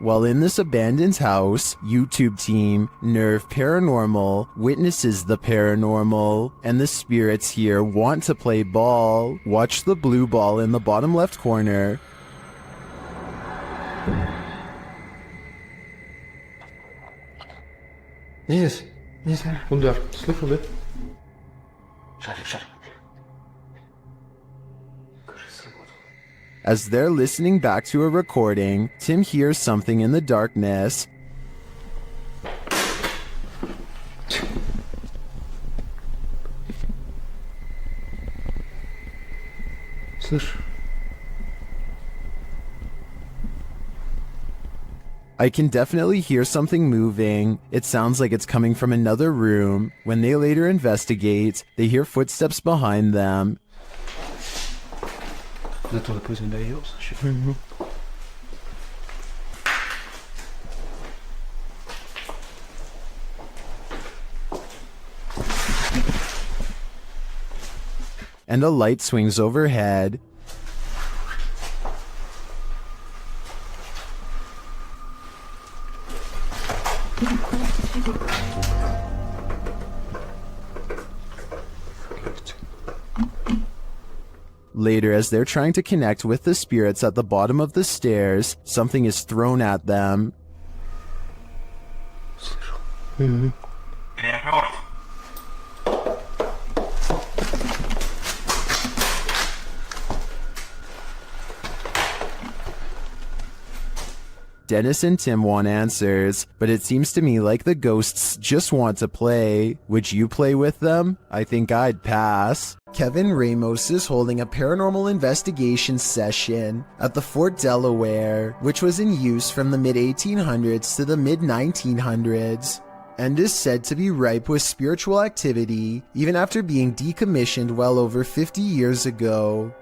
While in this abandoned house, YouTube team Nerve Paranormal witnesses the paranormal, and the spirits here want to play ball. Watch the blue ball in the bottom left corner. Yes. Kom door. Slip a bit. Shut. As they're listening back to a recording, Tim hears something in the darkness. Слышь. I can definitely hear something moving. It sounds like it's coming from another room. When they later investigate, they hear footsteps behind them. Net door de poes in de heels. And a light swings overhead. Later, as they're trying to connect with the spirits at the bottom of the stairs, something is thrown at them. Dennis and Tim want answers, but it seems to me like the ghosts just want to play. Would you play with them? I think I'd pass. Kevin Ramos is holding a paranormal investigation session at the Fort Delaware, which was in use from the mid-1800s to the mid-1900s, and is said to be ripe with spiritual activity, even after being decommissioned well over 50 years ago.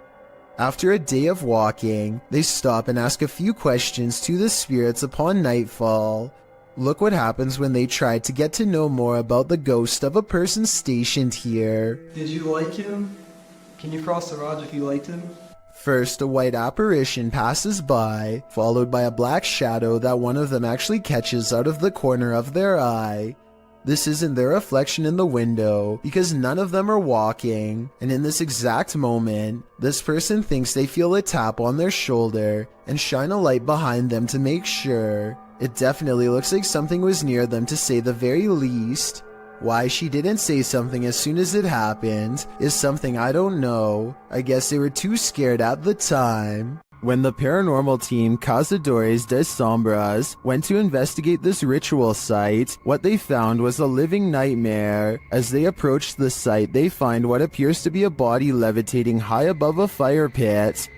After a day of walking, they stop and ask a few questions to the spirits upon nightfall. Look what happens when they try to get to know more about the ghost of a person stationed here. Did you like him? Can you cross the rod if you liked him? First, a white apparition passes by, followed by a black shadow that one of them actually catches out of the corner of their eye. This isn't their reflection in the window, because none of them are walking, and in this exact moment, this person thinks they feel a tap on their shoulder and shine a light behind them to make sure. It definitely looks like something was near them, to say the very least. Why she didn't say something as soon as it happened is something I don't know. I guess they were too scared at the time. When the paranormal team Cazadores de Sombras went to investigate this ritual site, what they found was a living nightmare. As they approached the site, they find what appears to be a body levitating high above a fire pit.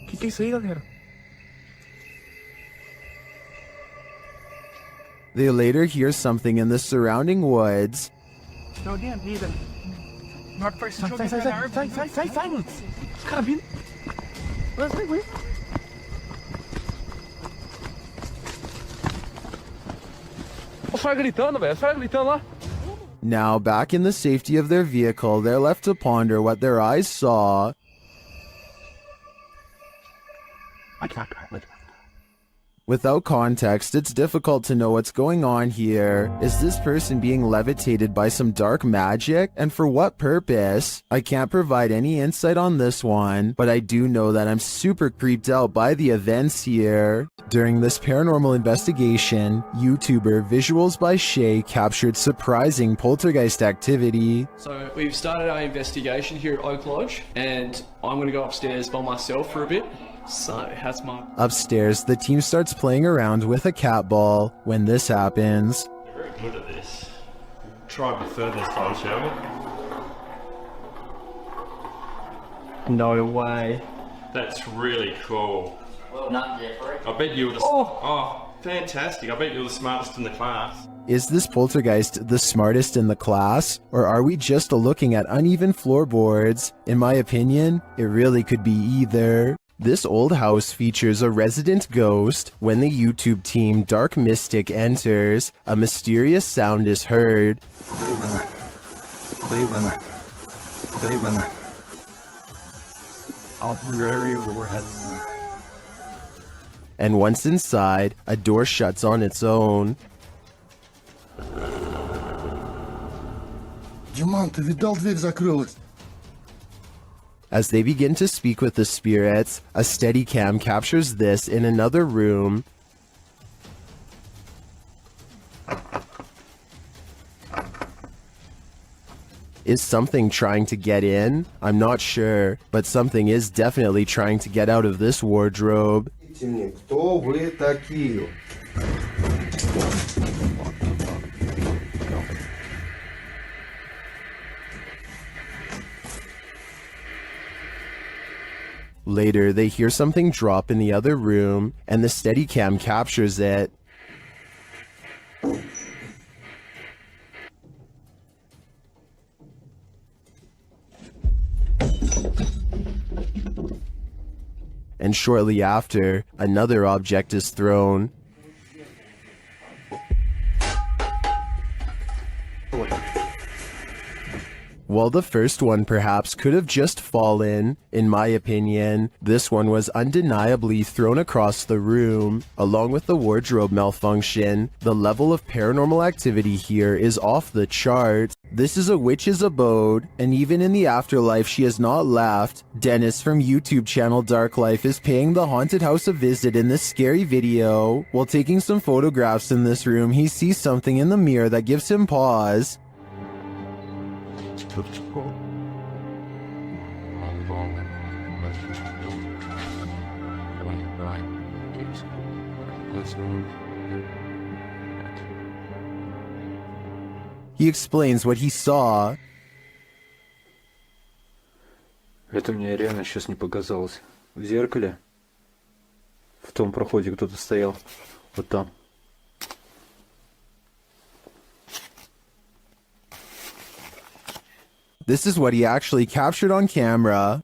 Que é isso aí, galera? They later hear something in the surrounding woods. Não, nem a vida. Na hora que faz jogo, sai, mano. Os caras vindo. Vai. Os caras gritando, velho. Os caras gritando lá. Now, back in the safety of their vehicle, they're left to ponder what their eyes saw. Without context, it's difficult to know what's going on here. Is this person being levitated by some dark magic? And for what purpose? I can't provide any insight on this one, but I do know that I'm super creeped out by the events here. During this paranormal investigation, YouTuber Visuals by Shay captured surprising poltergeist activity. So we've started our investigation here at Oak Lodge, and I'm going to go upstairs by myself for a bit. So, how's my... Upstairs, the team starts playing around with a cat ball when this happens. You're very good at this. Try a bit further this time, shall we? No way. That's really cool. Well, not Jeffrey. I bet you were the... Oh, fantastic. I bet you were the smartest in the class. Is this poltergeist the smartest in the class? Or are we just looking at uneven floorboards? In my opinion, it really could be either. This old house features a resident ghost. When the YouTube team Dark Mystic enters, a mysterious sound is heard. Cleveland. Cleveland. I'll be very overhead. And once inside, a door shuts on its own. Диман, ты видал, дверь закрылась? As they begin to speak with the spirits, a Steadicam captures this in another room. Is something trying to get in? I'm not sure, but something is definitely trying to get out of this wardrobe. Кто вы такие? Later, they hear something drop in the other room, and the Steadicam captures it. And shortly after, another object is thrown. While the first one perhaps could have just fallen, in my opinion, this one was undeniably thrown across the room. Along with the wardrobe malfunction, the level of paranormal activity here is off the charts. This is a witch's abode, and even in the afterlife she has not left. Dennis from YouTube channel Dark Life is paying the haunted house a visit in this scary video. While taking some photographs in this room, he sees something in the mirror that gives him pause. He explains what he saw. Это мне реально сейчас не показалось. В зеркале, в том проходе кто-то стоял. Вот там. This is what he actually captured on camera.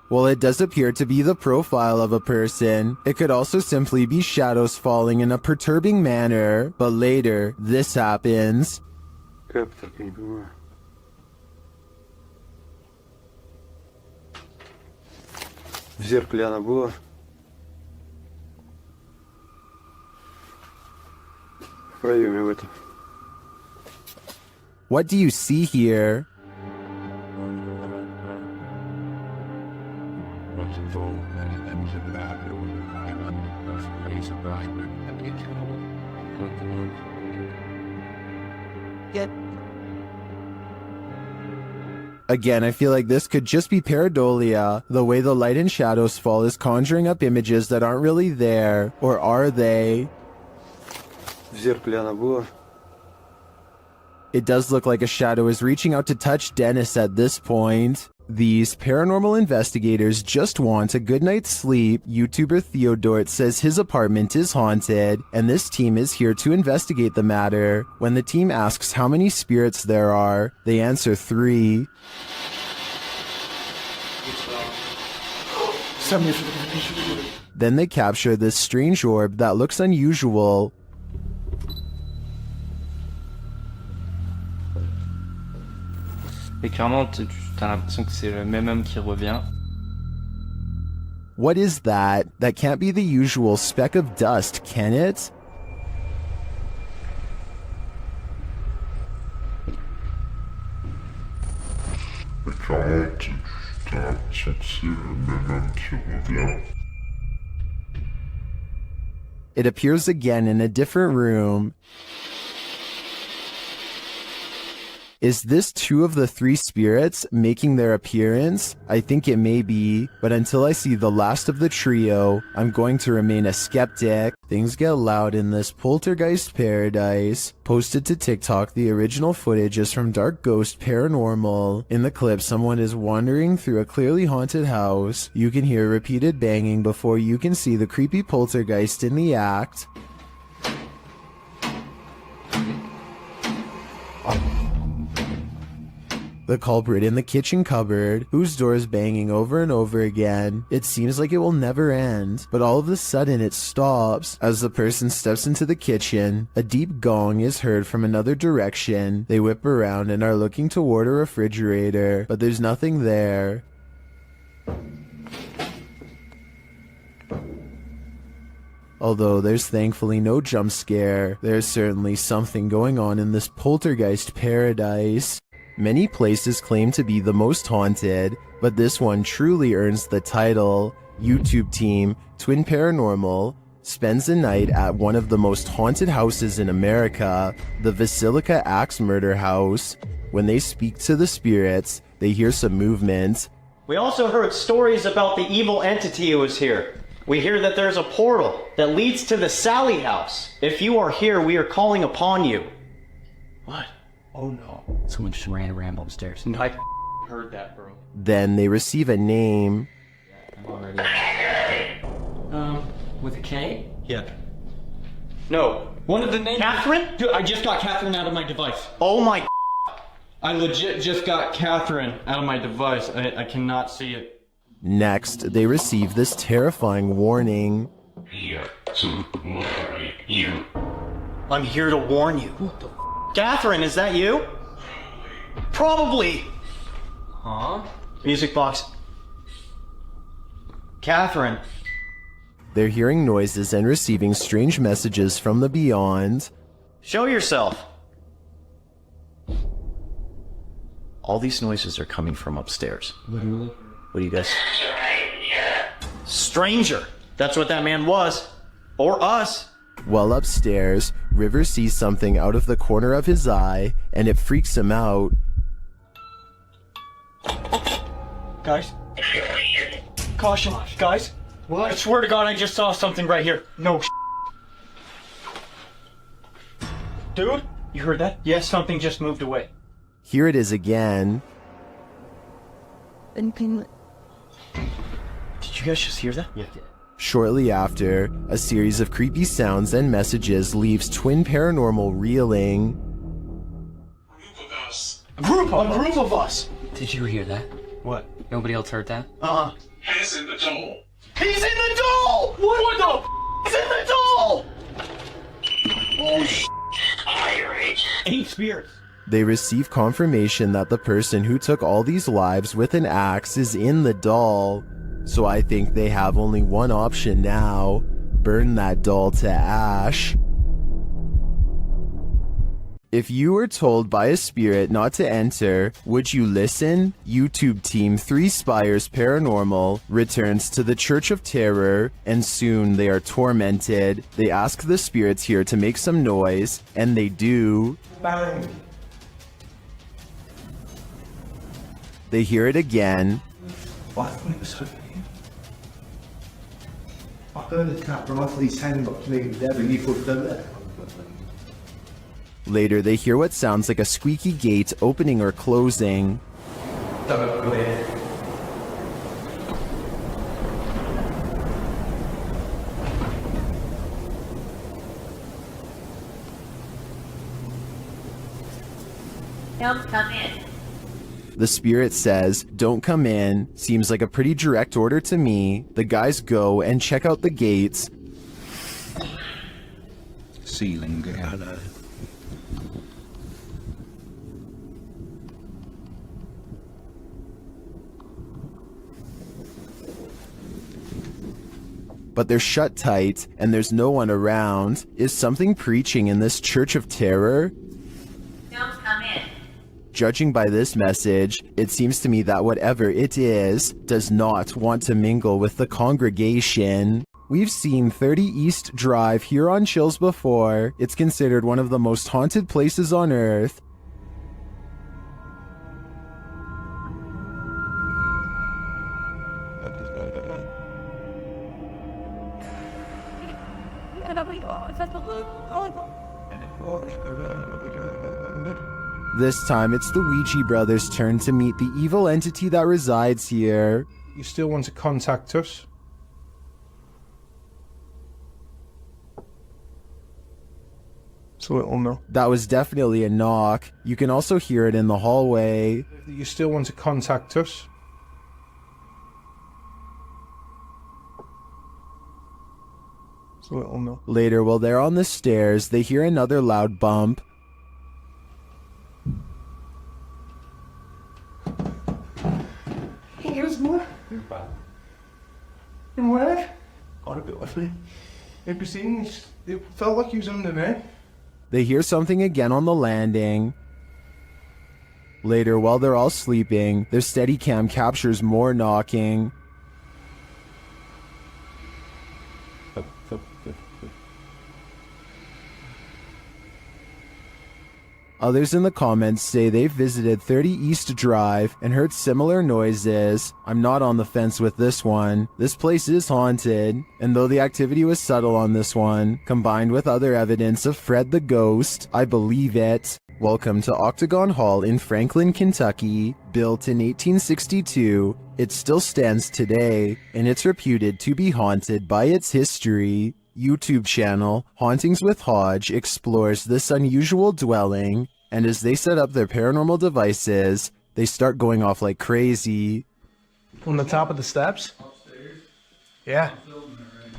While it does appear to be the profile of a person, it could also simply be shadows falling in a perturbing manner. But later, this happens. Как так, я не понимаю. В зеркале она была. В проеме в этом. What do you see here? Again, I feel like this could just be pareidolia. The way the light and shadows fall is conjuring up images that aren't really there. Or are they? В зеркале она была. It does look like a shadow is reaching out to touch Dennis at this point. These paranormal investigators just want a good night's sleep. YouTuber Theodort says his apartment is haunted, and this team is here to investigate the matter. When the team asks how many spirits there are, they answer 3. Then they capture this strange orb that looks unusual. Et clairement, t'as l'impression que c'est le même homme qui revient. What is that? That can't be the usual speck of dust, can it? It appears again in a different room. Is this 2 of the 3 spirits making their appearance? I think it may be, but until I see the last of the trio, I'm going to remain a skeptic. Things get loud in this poltergeist paradise. Posted to TikTok, the original footage is from Dark Ghost Paranormal. In the clip, someone is wandering through a clearly haunted house. You can hear repeated banging before you can see the creepy poltergeist in the act. The culprit in the kitchen cupboard, whose door is banging over and over again. It seems like it will never end, but all of a sudden it stops. As the person steps into the kitchen, a deep gong is heard from another direction. They whip around and are looking toward a refrigerator, but there's nothing there. Although there's thankfully no jump scare, there's certainly something going on in this poltergeist paradise. Many places claim to be the most haunted, but this one truly earns the title. YouTube team Twin Paranormal spends a night at one of the most haunted houses in America, the Basilica Axe Murder House. When they speak to the spirits, they hear some movement. We also heard stories about the evil entity who was here. We hear that there's a portal that leads to the Sally house. If you are here, we are calling upon you. What? Oh no. Someone just ran around upstairs. No, I heard that, bro. Then they receive a name. I'm already... with a K? Yeah. No. One of the names. Catherine? Dude, I just got Catherine out of my device. Oh my. I legit just got Catherine out of my device. I cannot see it. Next, they receive this terrifying warning. Here to warn you. I'm here to warn you. What the Catherine, is that you? Probably. Huh? Music box. Catherine. They're hearing noises and receiving strange messages from the beyond. Show yourself. All these noises are coming from upstairs. Literally? What do you guys? Stranger. That's what that man was. Or us. While upstairs, River sees something out of the corner of his eye, and it freaks him out. Guys. Caution. Guys. What? I swear to God, I just saw something right here. No. Dude, you heard that? Yes, something just moved away. Here it is again. Did you guys just hear that? Yeah. Shortly after, a series of creepy sounds and messages leaves Twin Paranormal reeling. A group of us. Did you hear that? What? Nobody else heard that? He's in the doll. He's in the doll. What the? He's in the doll. Oh shit! Eight spirits. They receive confirmation that the person who took all these lives with an axe is in the doll. So I think they have only one option now: burn that doll to ash. If you were told by a spirit not to enter, would you listen? YouTube team 3 Spires Paranormal returns to the Church of Terror, and soon they are tormented. They ask the spirits here to make some noise, and they do. Bang. They hear it again. I thought it was so weird. I heard the cat run off his hand up to me with Devin, you put them there. Later, they hear what sounds like a squeaky gate opening or closing. Don't go in. Don't come in. The spirit says, "Don't come in." Seems like a pretty direct order to me. The guys go and check out the gates. Ceiling, hello. But they're shut tight, and there's no one around. Is something preaching in this Church of Terror? Don't come in. Judging by this message, it seems to me that whatever it is, does not want to mingle with the congregation. We've seen 30 East Drive here on Chills before. It's considered one of the most haunted places on Earth. This time, it's the Ouija brothers' turn to meet the evil entity that resides here. You still want to contact us? It's a little no. That was definitely a knock. You can also hear it in the hallway. You still want to contact us? It's a little no. Later, while they're on the stairs, they hear another loud bump. Here's more. And what? Got a bit with me. It felt like you was under there. They hear something again on the landing. Later, while they're all sleeping, their Steadicam captures more knocking. Others in the comments say they've visited 30 East Drive and heard similar noises. I'm not on the fence with this one. This place is haunted, and though the activity was subtle on this one, combined with other evidence of Fred the Ghost, I believe it. Welcome to Octagon Hall in Franklin, Kentucky. Built in 1862, it still stands today, and it's reputed to be haunted by its history. YouTube channel Hauntings with Hodge explores this unusual dwelling, and as they set up their paranormal devices, they start going off like crazy. On the top of the steps? Upstairs. Yeah. I'm filming it right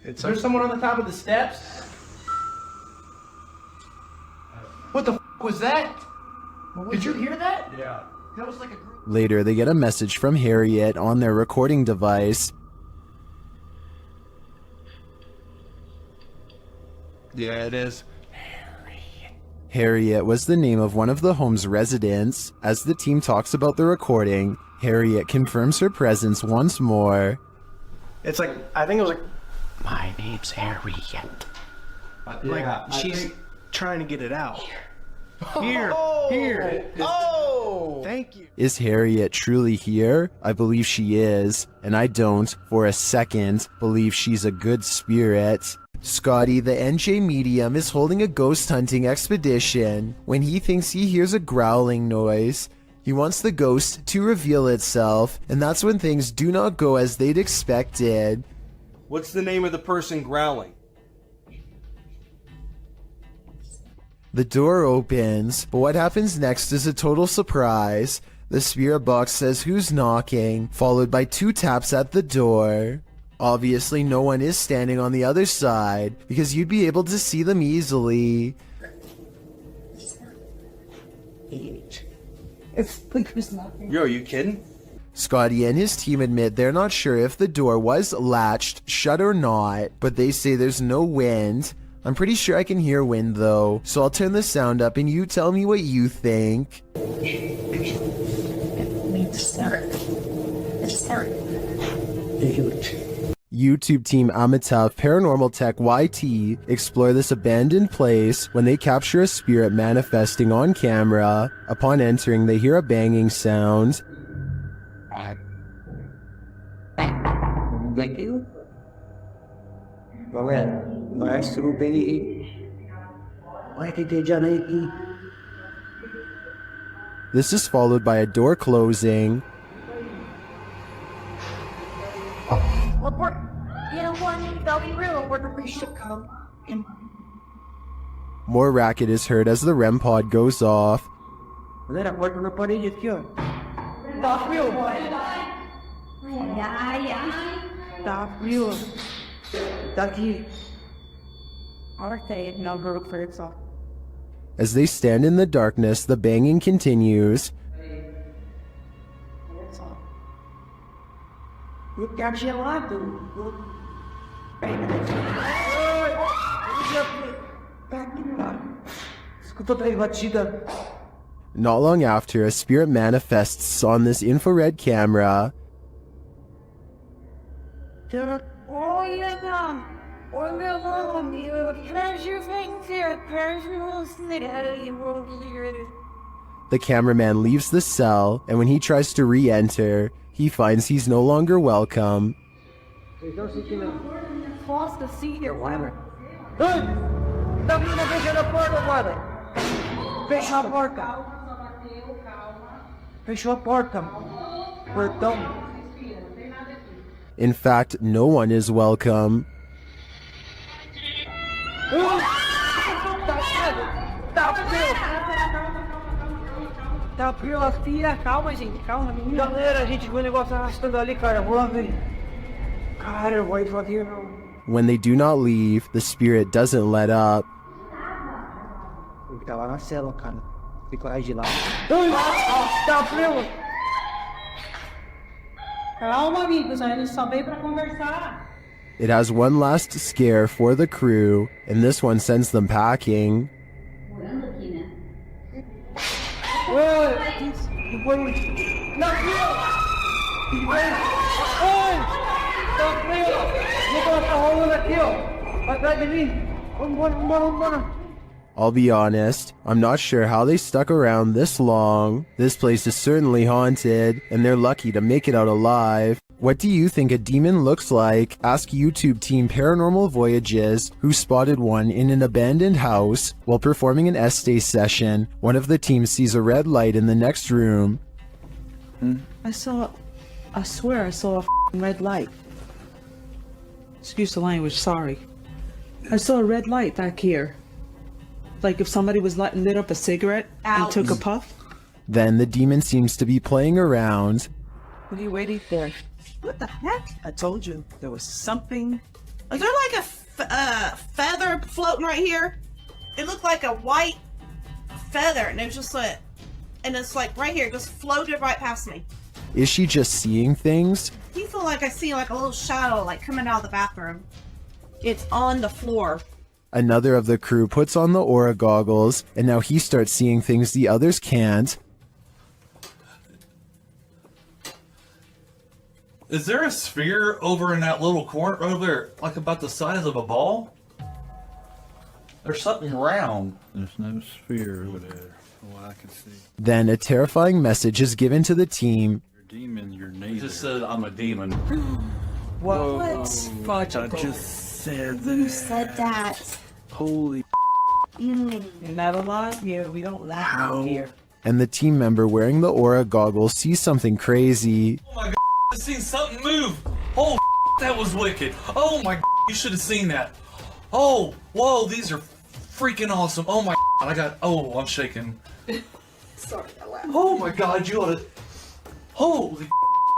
now. There's someone on the top of the steps? What the was that? Did you hear that? Yeah. That was like a group. Later, they get a message from Harriet on their recording device. Yeah, it is. Harriet was the name of one of the home's residents. As the team talks about the recording, Harriet confirms her presence once more. It's like, I think it was like, My name's Harriet. like she's trying to get it out. Here. Oh! Thank you. Is Harriet truly here? I believe she is, and I don't, for a second, believe she's a good spirit. Scotty, the NJ medium, is holding a ghost hunting expedition when he thinks he hears a growling noise. He wants the ghost to reveal itself, and that's when things do not go as they'd expected. What's the name of the person growling? The door opens, but what happens next is a total surprise. The spirit box says who's knocking, followed by 2 taps at the door. Obviously, no one is standing on the other side, because you'd be able to see them easily. Yo, are you kidding? Scotty and his team admit they're not sure if the door was latched shut or not, but they say there's no wind. I'm pretty sure I can hear wind though, so I'll turn the sound up and you tell me what you think. YouTube team Amitav Paranormal Tech YT explore this abandoned place when they capture a spirit manifesting on camera. Upon entering, they hear a banging sound. This is followed by a door closing. More racket is heard as the REM pod goes off. As they stand in the darkness, the banging continues. Not long after, a spirit manifests on this infrared camera. The cameraman leaves the cell, and when he tries to re-enter, he finds he's no longer welcome. In fact, no one is welcome. Tá pela filha, calma, gente, calma, menina. Galera, a gente viu o negócio arrastando ali, cara. Vou lá ver. Cara, eu vou ir aqui, não. When they do not leave, the spirit doesn't let up. Ele tá lá na cela, cara. Fica lá de lá. Tá pela. Calma, amigos, a gente só veio pra conversar. It has one last scare for the crew, and this one sends them packing. I'll be honest, I'm not sure how they stuck around this long. This place is certainly haunted, and they're lucky to make it out alive. What do you think a demon looks like? Ask YouTube team Paranormal Voyages, who spotted one in an abandoned house. While performing an essay session, one of the team sees a red light in the next room. I swear I saw a red light. Excuse the language, sorry. I saw a red light back here. Like if somebody was lit up a cigarette and took a puff. Then the demon seems to be playing around. What are you waiting for? What the heck? I told you there was something. Is there like a feather floating right here? It looked like a white feather, and it was just like, and it's like right here, just floated right past me. Is she just seeing things? Do you feel like I see like a little shadow like coming out of the bathroom? It's on the floor. Another of the crew puts on the aura goggles, and now he starts seeing things the others can't. Is there a sphere over in that little corner over there, like about the size of a ball? There's something round. There's no sphere over there, from what I can see. Then a terrifying message is given to the team. You're a demon, you're It neither. just said I'm a demon. What? I just said that. Who said that? Holy You're not alive here. We don't laugh here. And the team member wearing the aura goggles sees something crazy. Oh my god, I seen something move. Oh, that was wicked. Oh my, you should have seen that. Oh, whoa, these are freaking awesome. Oh my, I'm shaking. Sorry, I laughed. Oh my god, you ought to. Holy,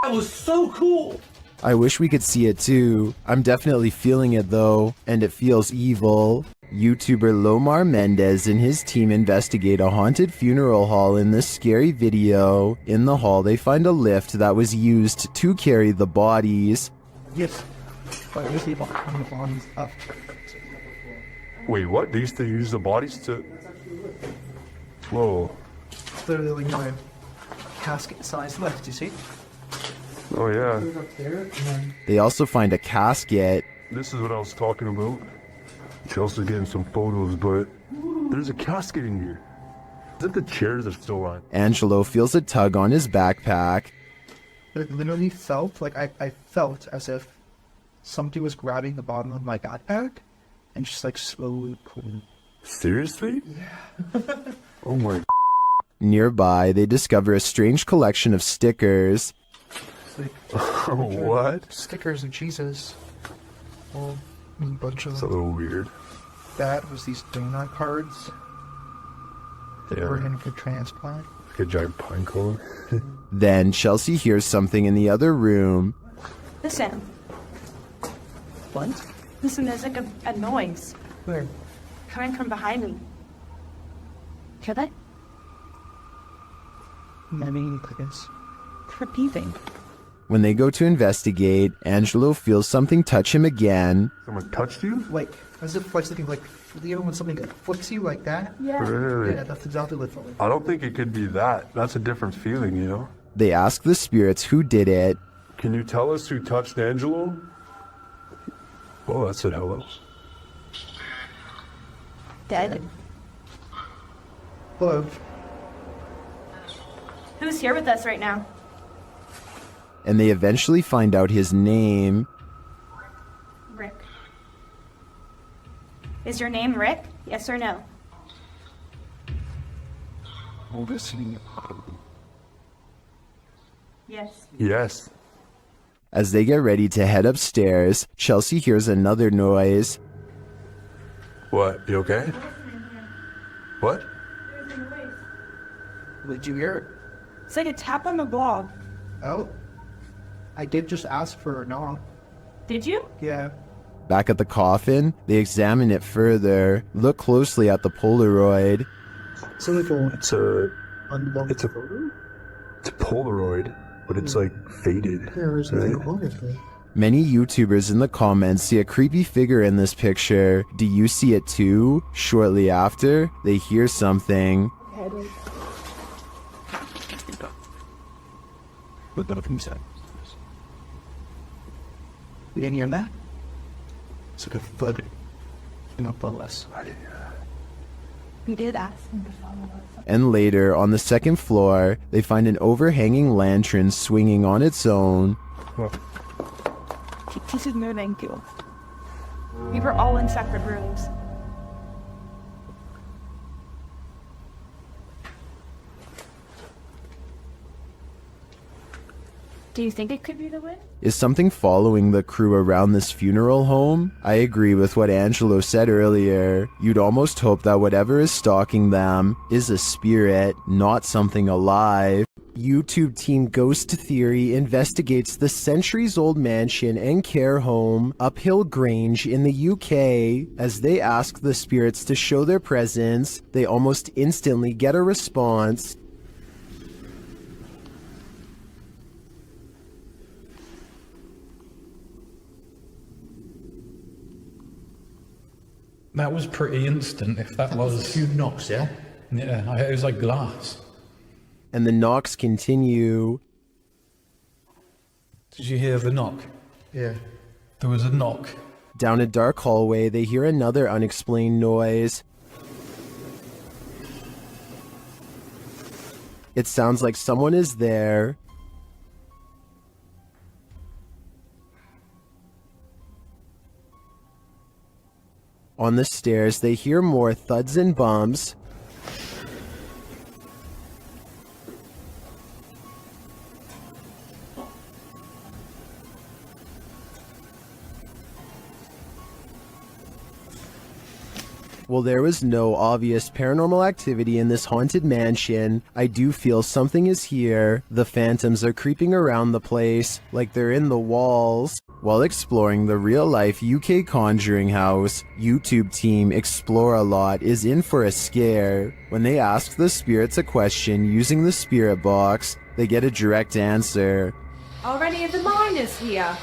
that was so cool. I wish we could see it too. I'm definitely feeling it though, and it feels evil. YouTuber Lomar Mendez and his team investigate a haunted funeral hall in this scary video. In the hall, they find a lift that was used to carry the bodies. Yes. But we see bodies up. Wait, what? They used to use the bodies to... Whoa. Literally like my casket size lift, you see? Oh yeah. Up there, and then They also find a casket. This is what I was talking about. Chelsea's getting some photos, but there's a casket in here. I think the chairs are still on. Angelo feels a tug on his backpack. it literally felt like I felt as if somebody was grabbing the bottom of my backpack and just like slowly pulling. Seriously? Yeah. Oh my. Nearby, they discover a strange collection of stickers. What? Stickers of Jesus. Well, a bunch of It's a little weird. that was these donut cards that Yeah. were in for transplant. Like a giant pine cone. Then Chelsea hears something in the other room. Listen. What? Listen, there's like a noise Where? coming from behind me. Hear that? I mean, I guess. Repeating. When they go to investigate, Angelo feels something touch him again. Someone touched you? Like, as if like something like, you know when something flicks you like that? Really? Yeah, that's exactly what it felt like. I don't think it could be that. That's a different feeling, you know? They ask the spirits who did it. Can you tell us who touched Angelo? Oh, that said hello. Dead. Hello. Who's here with us right now? And they eventually find out his name. Rick. Is your name Rick? Yes or no? I'm listening. Yes. Yes. As they get ready to head upstairs, Chelsea hears another noise. What? You okay? What? Did you hear it? It's like a tap on the blog. Oh. I did just ask for a knock. Did you? Yeah. Back at the coffin, they examine it further, look closely at the Polaroid. It's a Polaroid, but it's like faded. Right? Many YouTubers in the comments see a creepy figure in this picture. Do you see it too? Shortly after, they hear something. We didn't hear that? It's like a foot. Less. We did ask him to follow us. And later, on the second floor, they find an overhanging lantern swinging on its own. This is no thank you. We were all in separate rooms. Do you think it could be the wind? Is something following the crew around this funeral home? I agree with what Angelo said earlier. You'd almost hope that whatever is stalking them is a spirit, not something alive. YouTube team Ghost Theory investigates the centuries-old mansion and care home Uphill Grange in the UK. As they ask the spirits to show their presence, they almost instantly get a response. That was pretty instant, if that was... a few knocks, yeah? Yeah, it was like glass. And the knocks continue. Did you hear the knock? Yeah. There was a knock. Down a dark hallway, they hear another unexplained noise. It sounds like someone is there. On the stairs, they hear more thuds and bumps. While there was no obvious paranormal activity in this haunted mansion, I do feel something is here. The phantoms are creeping around the place, like they're in the walls. While exploring the real-life UK Conjuring house, YouTube team Explore a Lot is in for a scare. When they ask the spirits a question using the spirit box, they get a direct answer. Are any of the miners here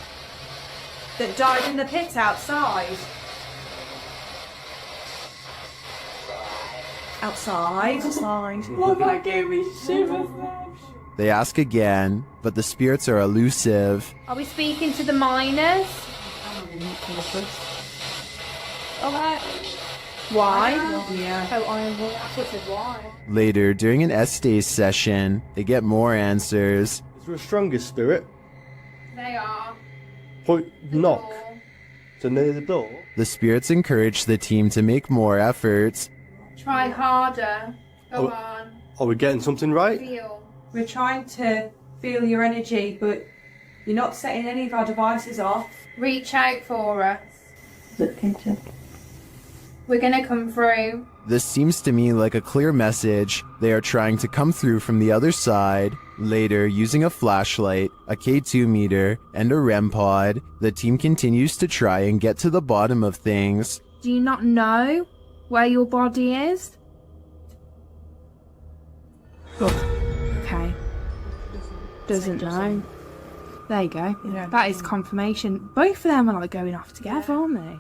that died in the pit outside? Outside? Well, that gave me shivers. They ask again, but the spirits are elusive. Are we speaking to the miners? Why? Yeah. Oh, why? Later, during an Estays session, they get more answers. Is there a strongest spirit? They are. Point knock. So near the door. The spirits encourage the team to make more efforts. Try harder. Go on. Are we getting something right? Feel. We're trying to feel your energy, but you're not setting any of our devices off. Reach out for us. Look into. We're gonna come through. This seems to me like a clear message. They are trying to come through from the other side. Later, using a flashlight, a K2 meter, and a REM pod, the team continues to try and get to the bottom of things. Do you not know where your body is? Okay. Doesn't know. There you go. Yeah. That is confirmation. Both of them are like going off together, aren't they?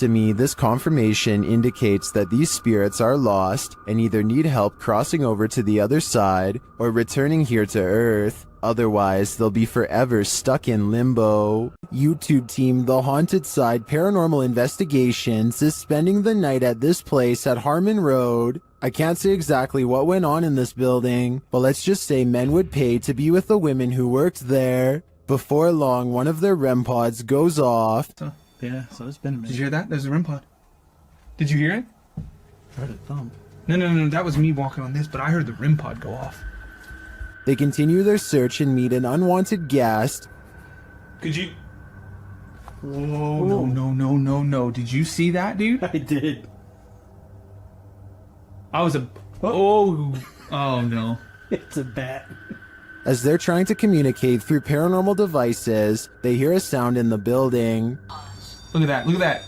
To me, this confirmation indicates that these spirits are lost and either need help crossing over to the other side or returning here to Earth. Otherwise, they'll be forever stuck in limbo. YouTube team The Haunted Side Paranormal Investigations is spending the night at this place at Harmon Road. I can't say exactly what went on in this building, but let's just say men would pay to be with the women who worked there. Before long, one of their REM pods goes off. Yeah, so it's been a minute. Did you hear that? There's a REM pod. Did you hear it? I heard a thump. No, that was me walking on this, but I heard the REM pod go off. They continue their search and meet an unwanted guest. Could you... Whoa, no. Did you see that, dude? I did. I was a... Oh no. It's a bat. As they're trying to communicate through paranormal devices, they hear a sound in the building. Look at that, look at that.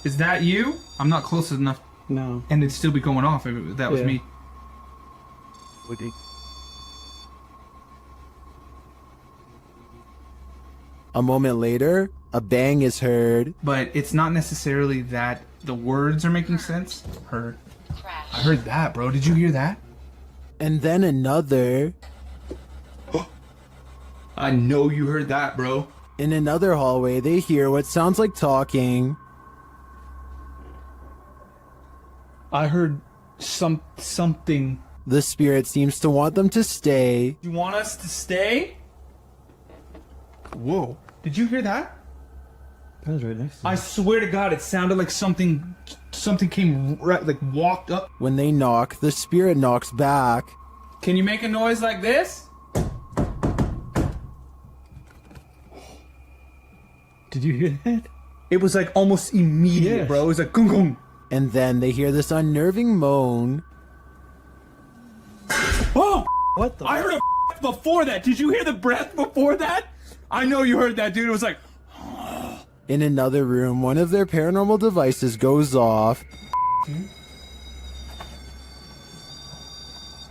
Is that you? I'm not close enough. No. And it'd still be going off if that was Yeah. me. Woody. A moment later, a bang is heard. But it's not necessarily that the words are making sense. Heard. I heard that, bro. Did you hear that? And then another. I know you heard that, bro. In another hallway, they hear what sounds like talking. I heard something. The spirit seems to want them to stay. You want us to stay? Whoa. Did you hear that? That was right next to I swear to God, it sounded like something came right, like walked up. When they knock, the spirit knocks back. Can you make a noise like this? Did you hear that? It was like almost immediate, Yes. bro. It was like gung gung. And then they hear this unnerving moan. Oh! What the? I heard a before that. Did you hear the breath before that? I know you heard that, dude. It was like... In another room, one of their paranormal devices goes off. Can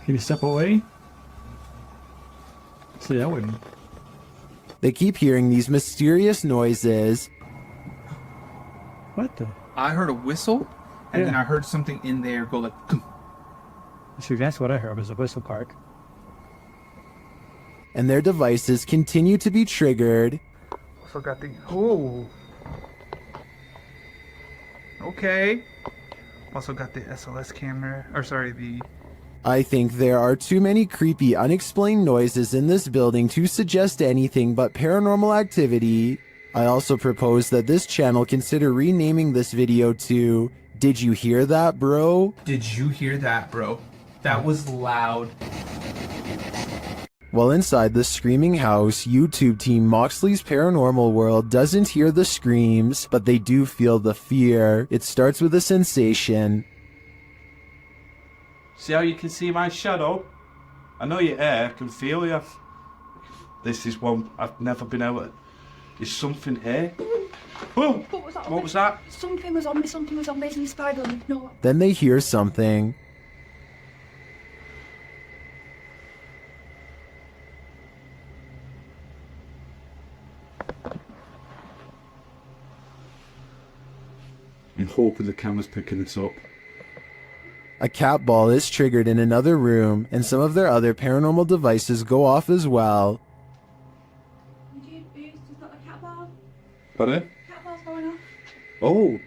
you step away? See, that wouldn't. They keep hearing these mysterious noises. What the? I heard a whistle, and Yeah. then I heard something in there go like... "Gung." See, that's what I heard was a whistle part. And their devices continue to be triggered. Also got the... Oh. Okay. Also got the SLS camera. Or sorry, the... I think there are too many creepy, unexplained noises in this building to suggest anything but paranormal activity. I also propose that this channel consider renaming this video to Did You Hear That, Bro? Did you hear that, bro? That was loud. While inside the screaming house, YouTube team Moxley's Paranormal World doesn't hear the screams, but they do feel the fear. It starts with a sensation. See how you can see my shadow? I know you're here, I can feel you. This is one I've never been able to... Is something here? Oh! What was that? Something was on me, and he spied on me. No. Then they hear something. I'm hoping the camera's picking this up. A cat ball is triggered in another room, and some of their other paranormal devices go off as well. Pardon? Cat ball's going off. Oh!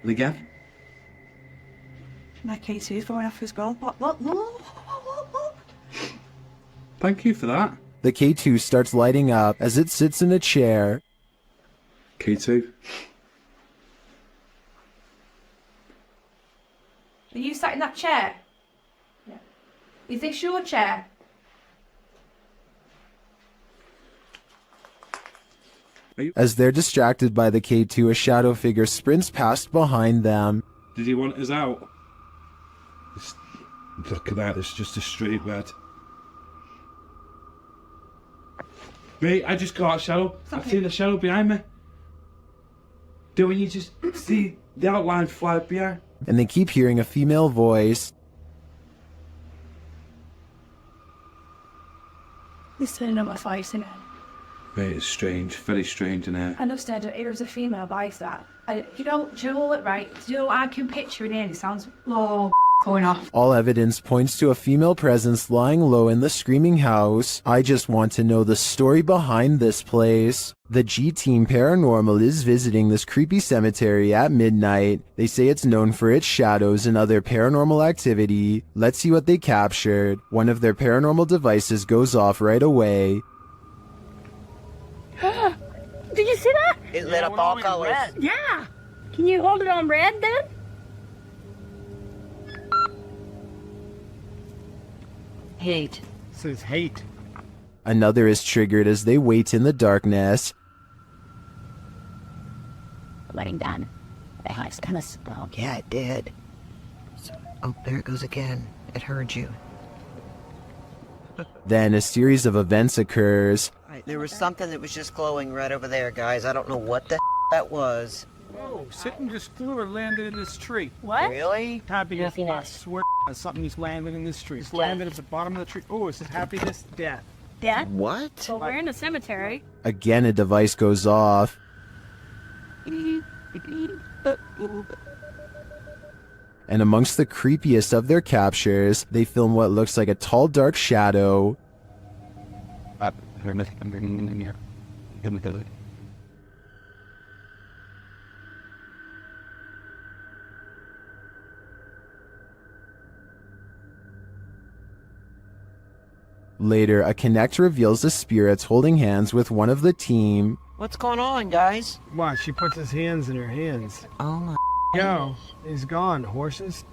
And again? My K2's going off as well. What? Thank you for that. The K2 starts lighting up as it sits in a chair. K2. Are you sat in that chair? Yeah. Is this your chair? As they're distracted by the K2, a shadow figure sprints past behind them. Did he want us out? Look at that, it's just a straight red. Mate, I just got a shadow. I've seen a shadow behind me. Don't you just see the outline fly behind? And they keep hearing a female voice. He's turning on my face, isn't it? Mate, it's strange, very strange in here. I know, Stead, it was a female voice that. You know what, right? I can picture it in. It sounds going off. All evidence points to a female presence lying low in the screaming house. I just want to know the story behind this place. The G-Team Paranormal is visiting this creepy cemetery at midnight. They say it's known for its shadows and other paranormal activity. Let's see what they captured. One of their paranormal devices goes off right away. Did you see that? It lit up all colors. Yeah. Can you hold it on red then? Hate. Says hate. Another is triggered as they wait in the darkness. Letting down. The house kind of spoke. Yeah, it did. Oh, there it goes again. It heard you. Then a series of events occurs. There was something that was just glowing right over there, guys. I don't know what the that was. Whoa, something just flew or landed in this tree. What? Really? Happiness, I swear something just landed in this tree. It's landed at the bottom of the tree. Oh, it says happiness, death. Death? What? Well, we're in a cemetery. Again, a device goes off. And amongst the creepiest of their captures, they film what looks like a tall, dark shadow. Later, a Connect reveals the spirits holding hands with one of the team. What's going on, guys? Watch, she puts his hands in her hands. Oh my. Yo, he's gone. Horses.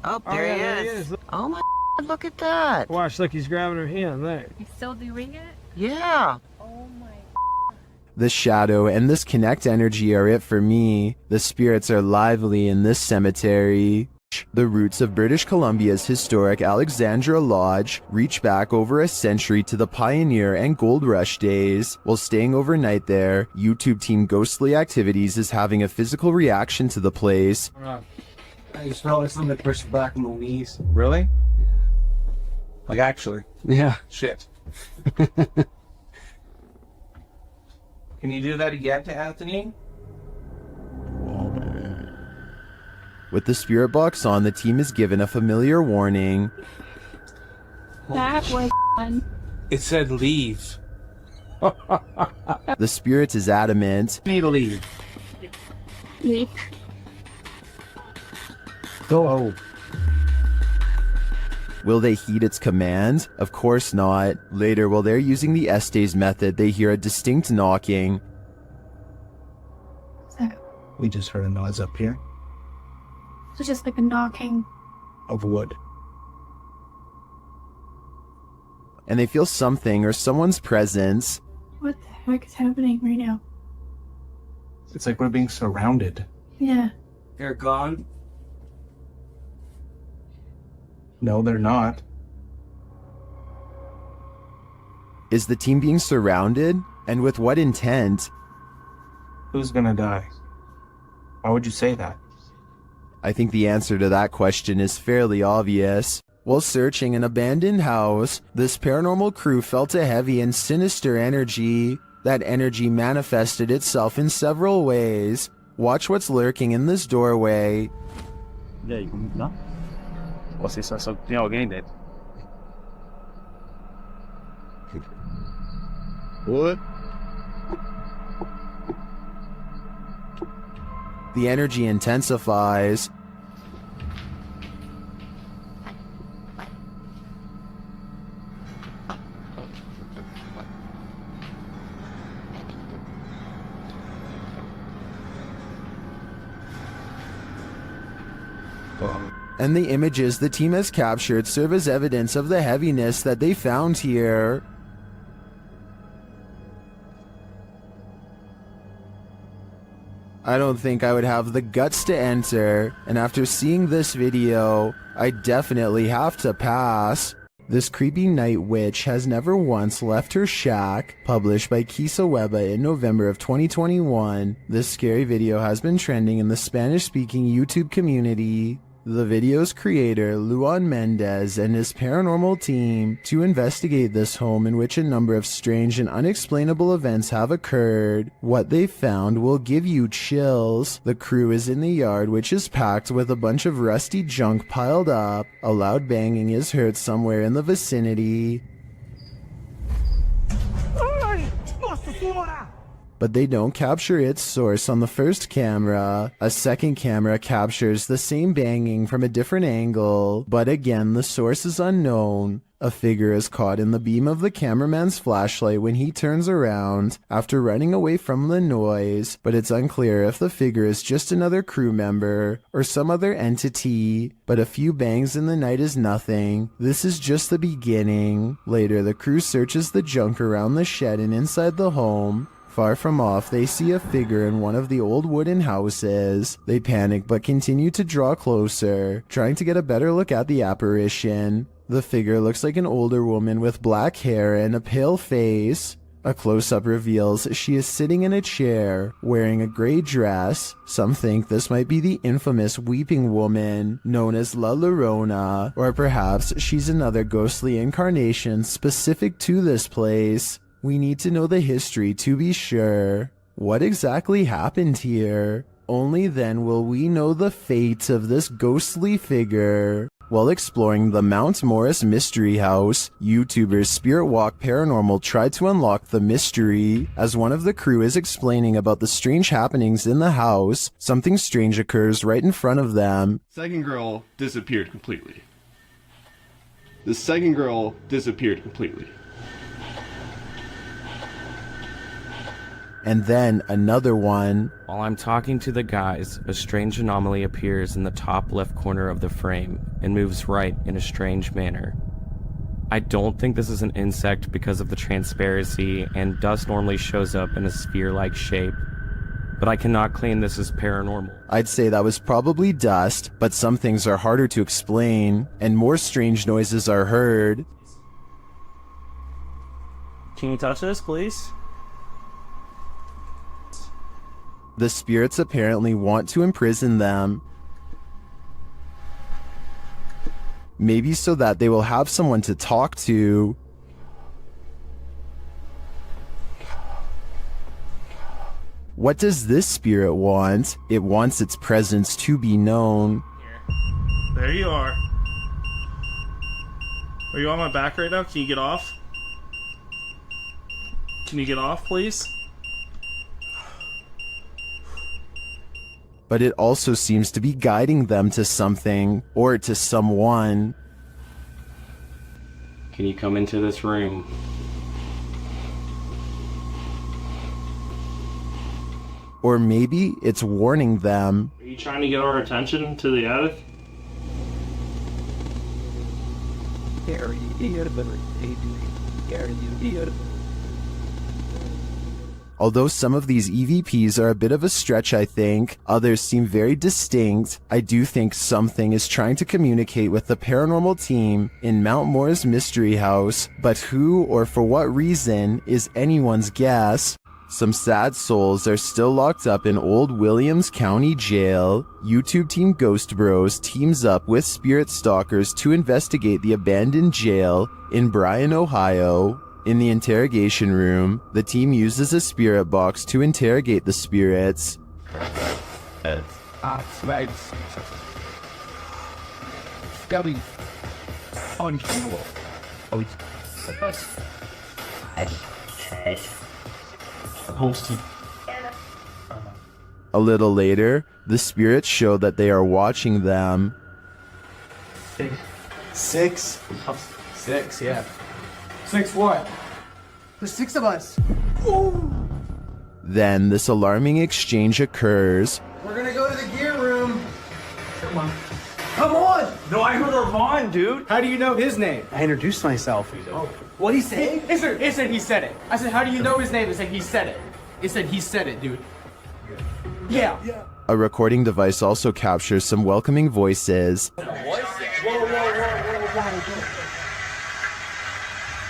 Oh, there, yeah, he is. Oh my. Look at that. Watch, look, he's grabbing her hand. There. He's still doing it? Yeah. The shadow and this Connect energy are it for me. The spirits are lively in this cemetery. The roots of British Columbia's historic Alexandra Lodge reach back over a century to the pioneer and gold rush days. While staying overnight there, YouTube team Ghostly Activities is having a physical reaction to the place. I smell like something pushed back in the knees. Really? Like actually? Yeah. Shit. Can you do that again to Anthony? With the spirit box on, the team is given a familiar warning. That was fun. It said leave. The spirit is adamant. Need to leave. Leave. Go. Will they heed its command? Of course not. Later, while they're using the Estes method, they hear a distinct knocking. We just heard a noise up here. So just like a knocking. Of wood. And they feel something or someone's presence. What the heck is happening right now? It's like we're being surrounded. Yeah. They're gone. No, they're not. Is the team being surrounded? And with what intent? Who's gonna die? Why would you say that? I think the answer to that question is fairly obvious. While searching an abandoned house, this paranormal crew felt a heavy and sinister energy. That energy manifested itself in several ways. Watch what's lurking in this doorway. E aí, como tá? Você só tem alguém dentro. What? The energy intensifies. And the images the team has captured serve as evidence of the heaviness that they found here. I don't think I would have the guts to enter, and after seeing this video, I definitely have to pass. This creepy night witch has never once left her shack. Published by Kisa Weba in November of 2021, this scary video has been trending in the Spanish-speaking YouTube community. The video's creator, Luan Mendez, and his paranormal team to investigate this home in which a number of strange and unexplainable events have occurred. What they found will give you chills. The crew is in the yard, which is packed with a bunch of rusty junk piled up. A loud banging is heard somewhere in the vicinity. But they don't capture its source on the first camera. A second camera captures the same banging from a different angle, but again the source is unknown. A figure is caught in the beam of the cameraman's flashlight when he turns around after running away from the noise, but it's unclear if the figure is just another crew member or some other entity. But a few bangs in the night is nothing. This is just the beginning. Later, the crew searches the junk around the shed and inside the home, far from off, they see a figure in one of the old wooden houses. They panic but continue to draw closer, trying to get a better look at the apparition. The figure looks like an older woman with black hair and a pale face. A close-up reveals she is sitting in a chair, wearing a gray dress. Some think this might be the infamous Weeping Woman, known as La Llorona, or perhaps she's another ghostly incarnation specific to this place. We need to know the history to be sure. What exactly happened here? Only then will we know the fate of this ghostly figure. While exploring the Mount Morris Mystery House, YouTubers Spirit Walk Paranormal tried to unlock the mystery. As one of the crew is explaining about the strange happenings in the house, something strange occurs right in front of them. Second girl disappeared completely. The second girl disappeared completely. And then another one. While I'm talking to the guys, a strange anomaly appears in the top left corner of the frame and moves right in a strange manner. I don't think this is an insect because of the transparency, and dust normally shows up in a sphere-like shape, but I cannot claim this is paranormal. I'd say that was probably dust, but some things are harder to explain, and more strange noises are heard. Can you touch this, please? The spirits apparently want to imprison them. Maybe so that they will have someone to talk to. What does this spirit want? It wants its presence to be known. There you are. Are you on my back right now? Can you get off? Can you get off, please? But it also seems to be guiding them to something, or to someone. Can you come into this room? Or maybe it's warning them. Are you trying to get our attention to the attic? Although some of these EVPs are a bit of a stretch, I think, others seem very distinct. I do think something is trying to communicate with the paranormal team in Mount Morris Mystery House, but who or for what reason is anyone's guess. Some sad souls are still locked up in Old Williams County Jail. YouTube team Ghost Bros teams up with spirit stalkers to investigate the abandoned jail in Bryan, Ohio. In the interrogation room, the team uses a spirit box to interrogate the spirits. A little later, the spirits show that they are watching them. Six, yeah. 6 what? There's 6 of us. Then this alarming exchange occurs. We're gonna go to the gear room. Come on. Come on! No, I heard Armand, dude. How do you know his name? I introduced myself. What'd he say? It said he said it. I said, how do you know his name? It said he said it. It said he said it, dude. Yeah. A recording device also captures some welcoming voices.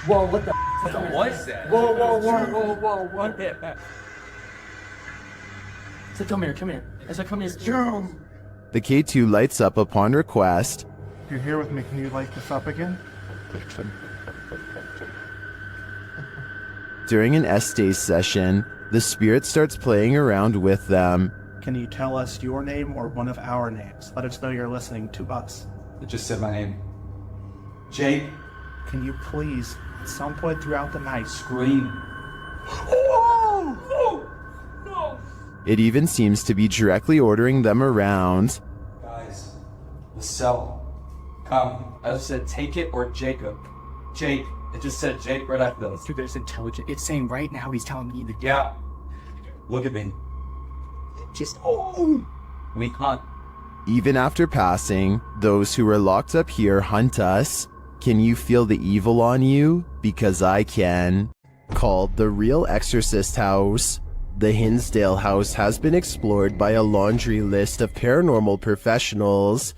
Whoa, what the What was that? Whoa, what the I said, come here. I said, come here. The K2 lights up upon request. If you're here with me, can you light this up again? During an S-Day session, the spirit starts playing around with them. Can you tell us your name or one of our names? Let us know you're listening to us. It just said my name. Jake. Can you please, at some point throughout the night, Scream. It even seems to be directly ordering them around. Guys, the cell. Come. I just said take it or Jacob. Jake. It just said Jake right after those. Dude, there's intelligent. It's saying right now he's telling me to Yeah. Look at me. We can't. Even after passing, those who are locked up here hunt us. Can you feel the evil on you? Because I can. called the Real Exorcist House. The Hinsdale house has been explored by a laundry list of paranormal professionals.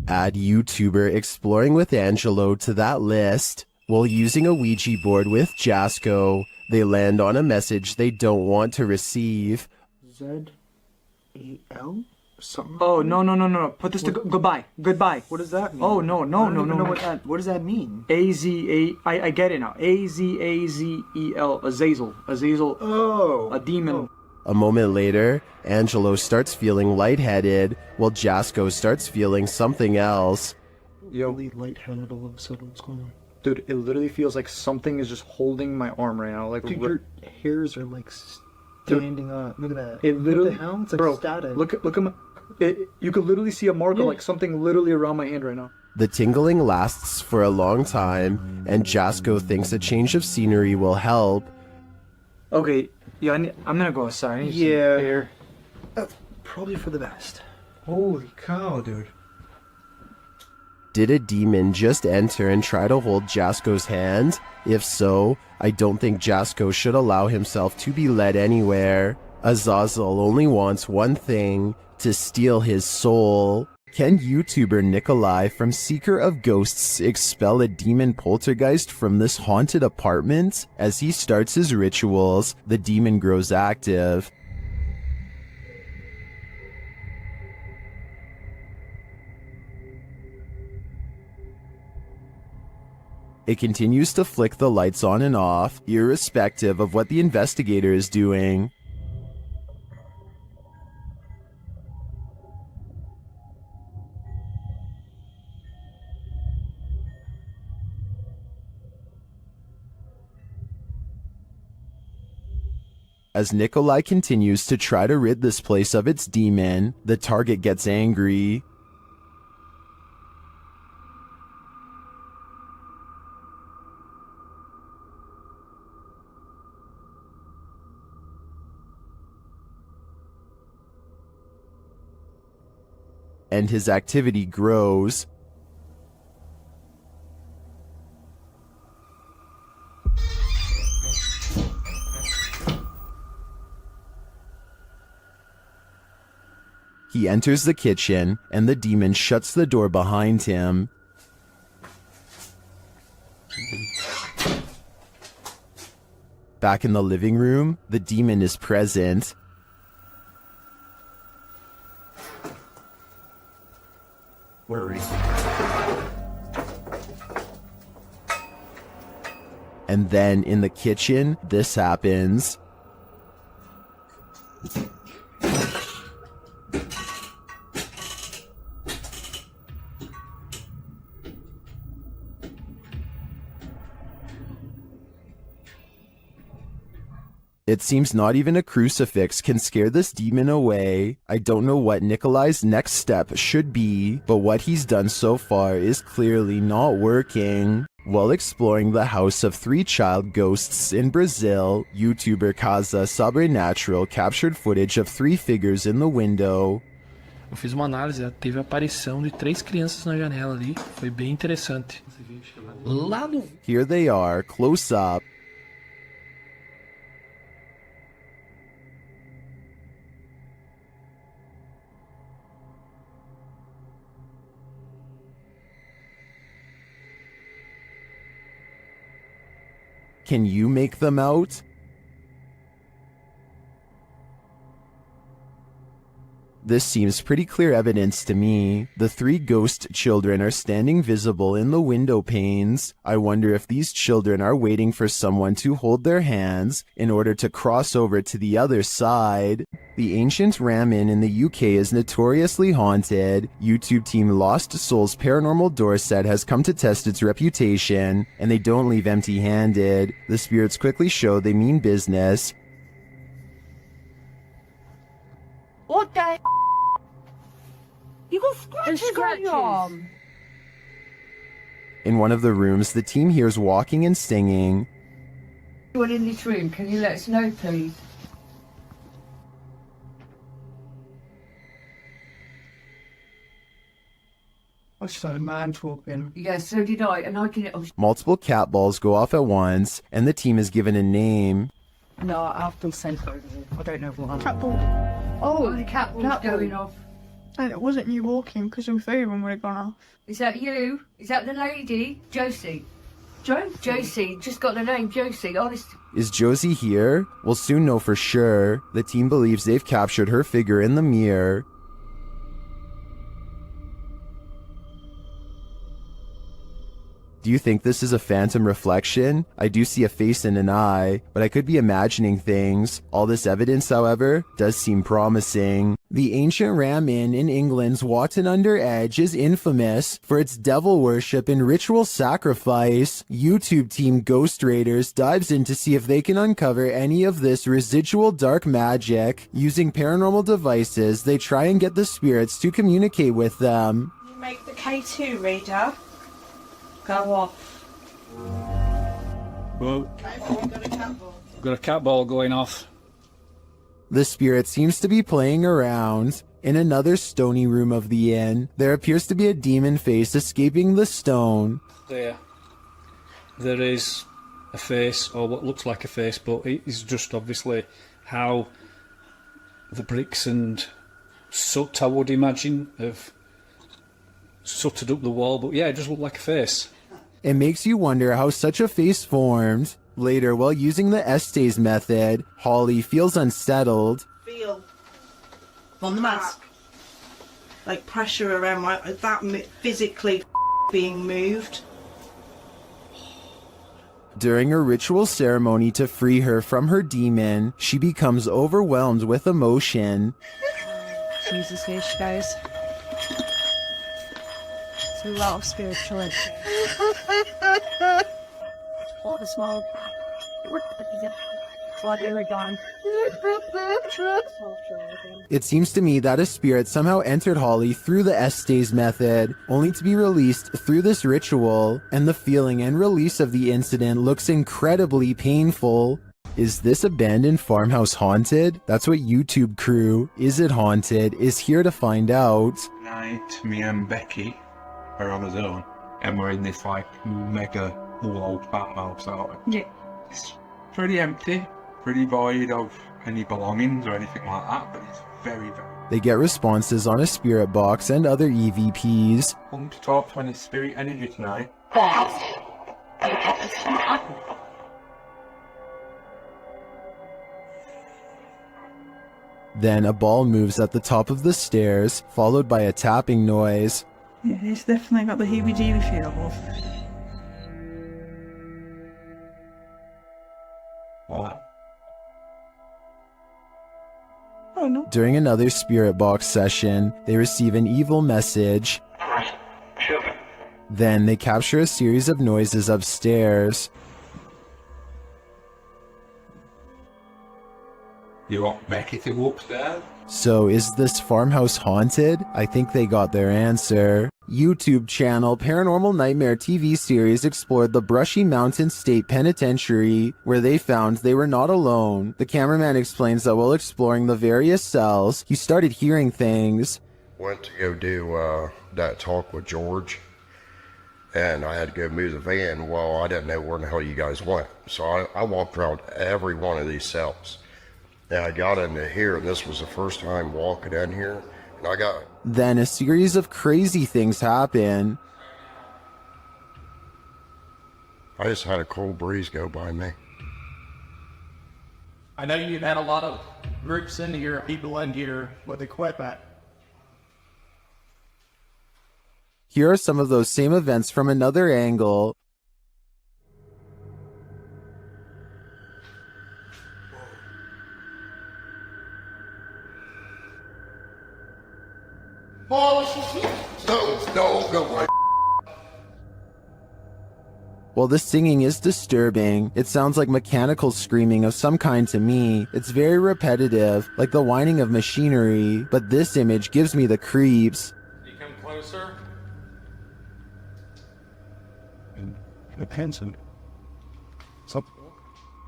Add YouTuber Exploring with Angelo to that list. While using a Ouija board with Jasco, they land on a message they don't want to receive. Z-E-L? Something? Oh, no. Put this to goodbye. Goodbye. What does that mean? Oh, no. I don't even know what does that mean? I get it now. A-Z-A-Z-E-L. Azazel. Azazel. Oh. A demon. A moment later, Angelo starts feeling lightheaded, while Jasco starts feeling something else. Yo. Really lightheaded all of a sudden. What's going on? Dude, it literally feels like something is just holding my arm right now. Like, dude, your hairs are like standing up. Look at that. It literally, what the hell? It's like static. Look at my. You could literally see a marker, like something literally around my hand right now. The tingling lasts for a long time, and Jasco thinks a change of scenery will help. Okay, yeah, I'm gonna go outside. I need some air. Probably for the best. Holy cow, dude. Did a demon just enter and try to hold Jasco's hand? If so, I don't think Jasco should allow himself to be led anywhere. Azazel only wants one thing, to steal his soul. Can YouTuber Nikolai from Seeker of Ghosts expel a demon poltergeist from this haunted apartment? As he starts his rituals, the demon grows active. It continues to flick the lights on and off, irrespective of what the investigator is doing. As Nikolai continues to try to rid this place of its demon, the target gets angry. And his activity grows. He enters the kitchen, and the demon shuts the door behind him. Back in the living room, the demon is present. Where are you? And then in the kitchen, this happens. It seems not even a crucifix can scare this demon away. I don't know what Nikolai's next step should be, but what he's done so far is clearly not working. While exploring the house of 3 child ghosts in Brazil, YouTuber Casa Sobrenatural captured footage of 3 figures in the window. Eu fiz uma análise, teve a aparição de 3 crianças na janela ali, foi bem interessante. Lá no... Here they are, close up. Can you make them out? This seems pretty clear evidence to me. The 3 ghost children are standing visible in the window panes. I wonder if these children are waiting for someone to hold their hands in order to cross over to the other side. The ancient Ramen in the UK is notoriously haunted. YouTube team Lost Souls Paranormal Door Set has come to test its reputation, and they don't leave empty-handed. The spirits quickly show they mean business. What the? You got scratches on your arm. In one of the rooms, the team hears walking and singing. Anyone in this room, can you let us know, please? just had a man talking. Yeah, so did I, and I didn't. Multiple cat balls go off at once, and the team is given a name. No, I've been sent over. I don't know what. Cat ball. Oh, the cat ball's going off. And it wasn't you walking because your phone would have gone off. Is that you? Is that the lady? Josie? Josie, just got the name Josie, honest. Is Josie here? We'll soon know for sure. The team believes they've captured her figure in the mirror. Do you think this is a phantom reflection? I do see a face and an eye, but I could be imagining things. All this evidence, however, does seem promising. The ancient Ram Inn in England's Watton-under-Edge is infamous for its devil worship and ritual sacrifice. YouTube team Ghost Raiders dives in to see if they can uncover any of this residual dark magic. Using paranormal devices, they try and get the spirits to communicate with them. You make the K2 reader go off. Well, got a cat ball going off. The spirit seems to be playing around. In another stony room of the inn, there appears to be a demon face escaping the stone. There is a face, or what looks like a face, but it is just obviously how the bricks and soot, I would imagine, have sooted up the wall. But yeah, it just looked like a face. It makes you wonder how such a face formed. Later, while using the Estes method, Holly feels unsettled. Feel on the mask, like pressure around physically being moved. During a ritual ceremony to free her from her demon, she becomes overwhelmed with emotion. Jesus, here she goes. It's a lot of spiritual energy. What a small. It seems to me that a spirit somehow entered Holly through the Estes method, only to be released through this ritual, and the feeling and release of the incident looks incredibly painful. Is this abandoned farmhouse haunted? That's what YouTube crew, Is It Haunted, is here to find out. Tonight, me and Becky are on our own, and we're in this like mega old farmhouse out. Yeah. It's pretty empty, pretty void of any belongings or anything like that, but it's very, very... They get responses on a spirit box and other EVPs. Come to talk to any spirit energy tonight. Then a ball moves at the top of the stairs, followed by a tapping noise. Yeah, it's definitely got the heebie-jeebie feels. What? Oh no. During another spirit box session, they receive an evil message. Then they capture a series of noises upstairs. You want Becky to go upstairs? So is this farmhouse haunted? I think they got their answer. YouTube channel Paranormal Nightmare TV series explored the Brushy Mountain State Penitentiary, where they found they were not alone. The cameraman explains that while exploring the various cells, he started hearing things. Went to go do that talk with George, and I had to go move the van. Well, I didn't know where the hell you guys went, so I walked around every one of these cells. And I got into here, and this was the first time walking in here, and I got... Then a series of crazy things happen. I just had a cold breeze go by me. I know you've had a lot of groups in here, people in here with equipment. Here are some of those same events from another angle. No, go away. While the singing is disturbing, it sounds like mechanical screaming of some kind to me. It's very repetitive, like the whining of machinery, but this image gives me the creeps. You come closer. The pencil.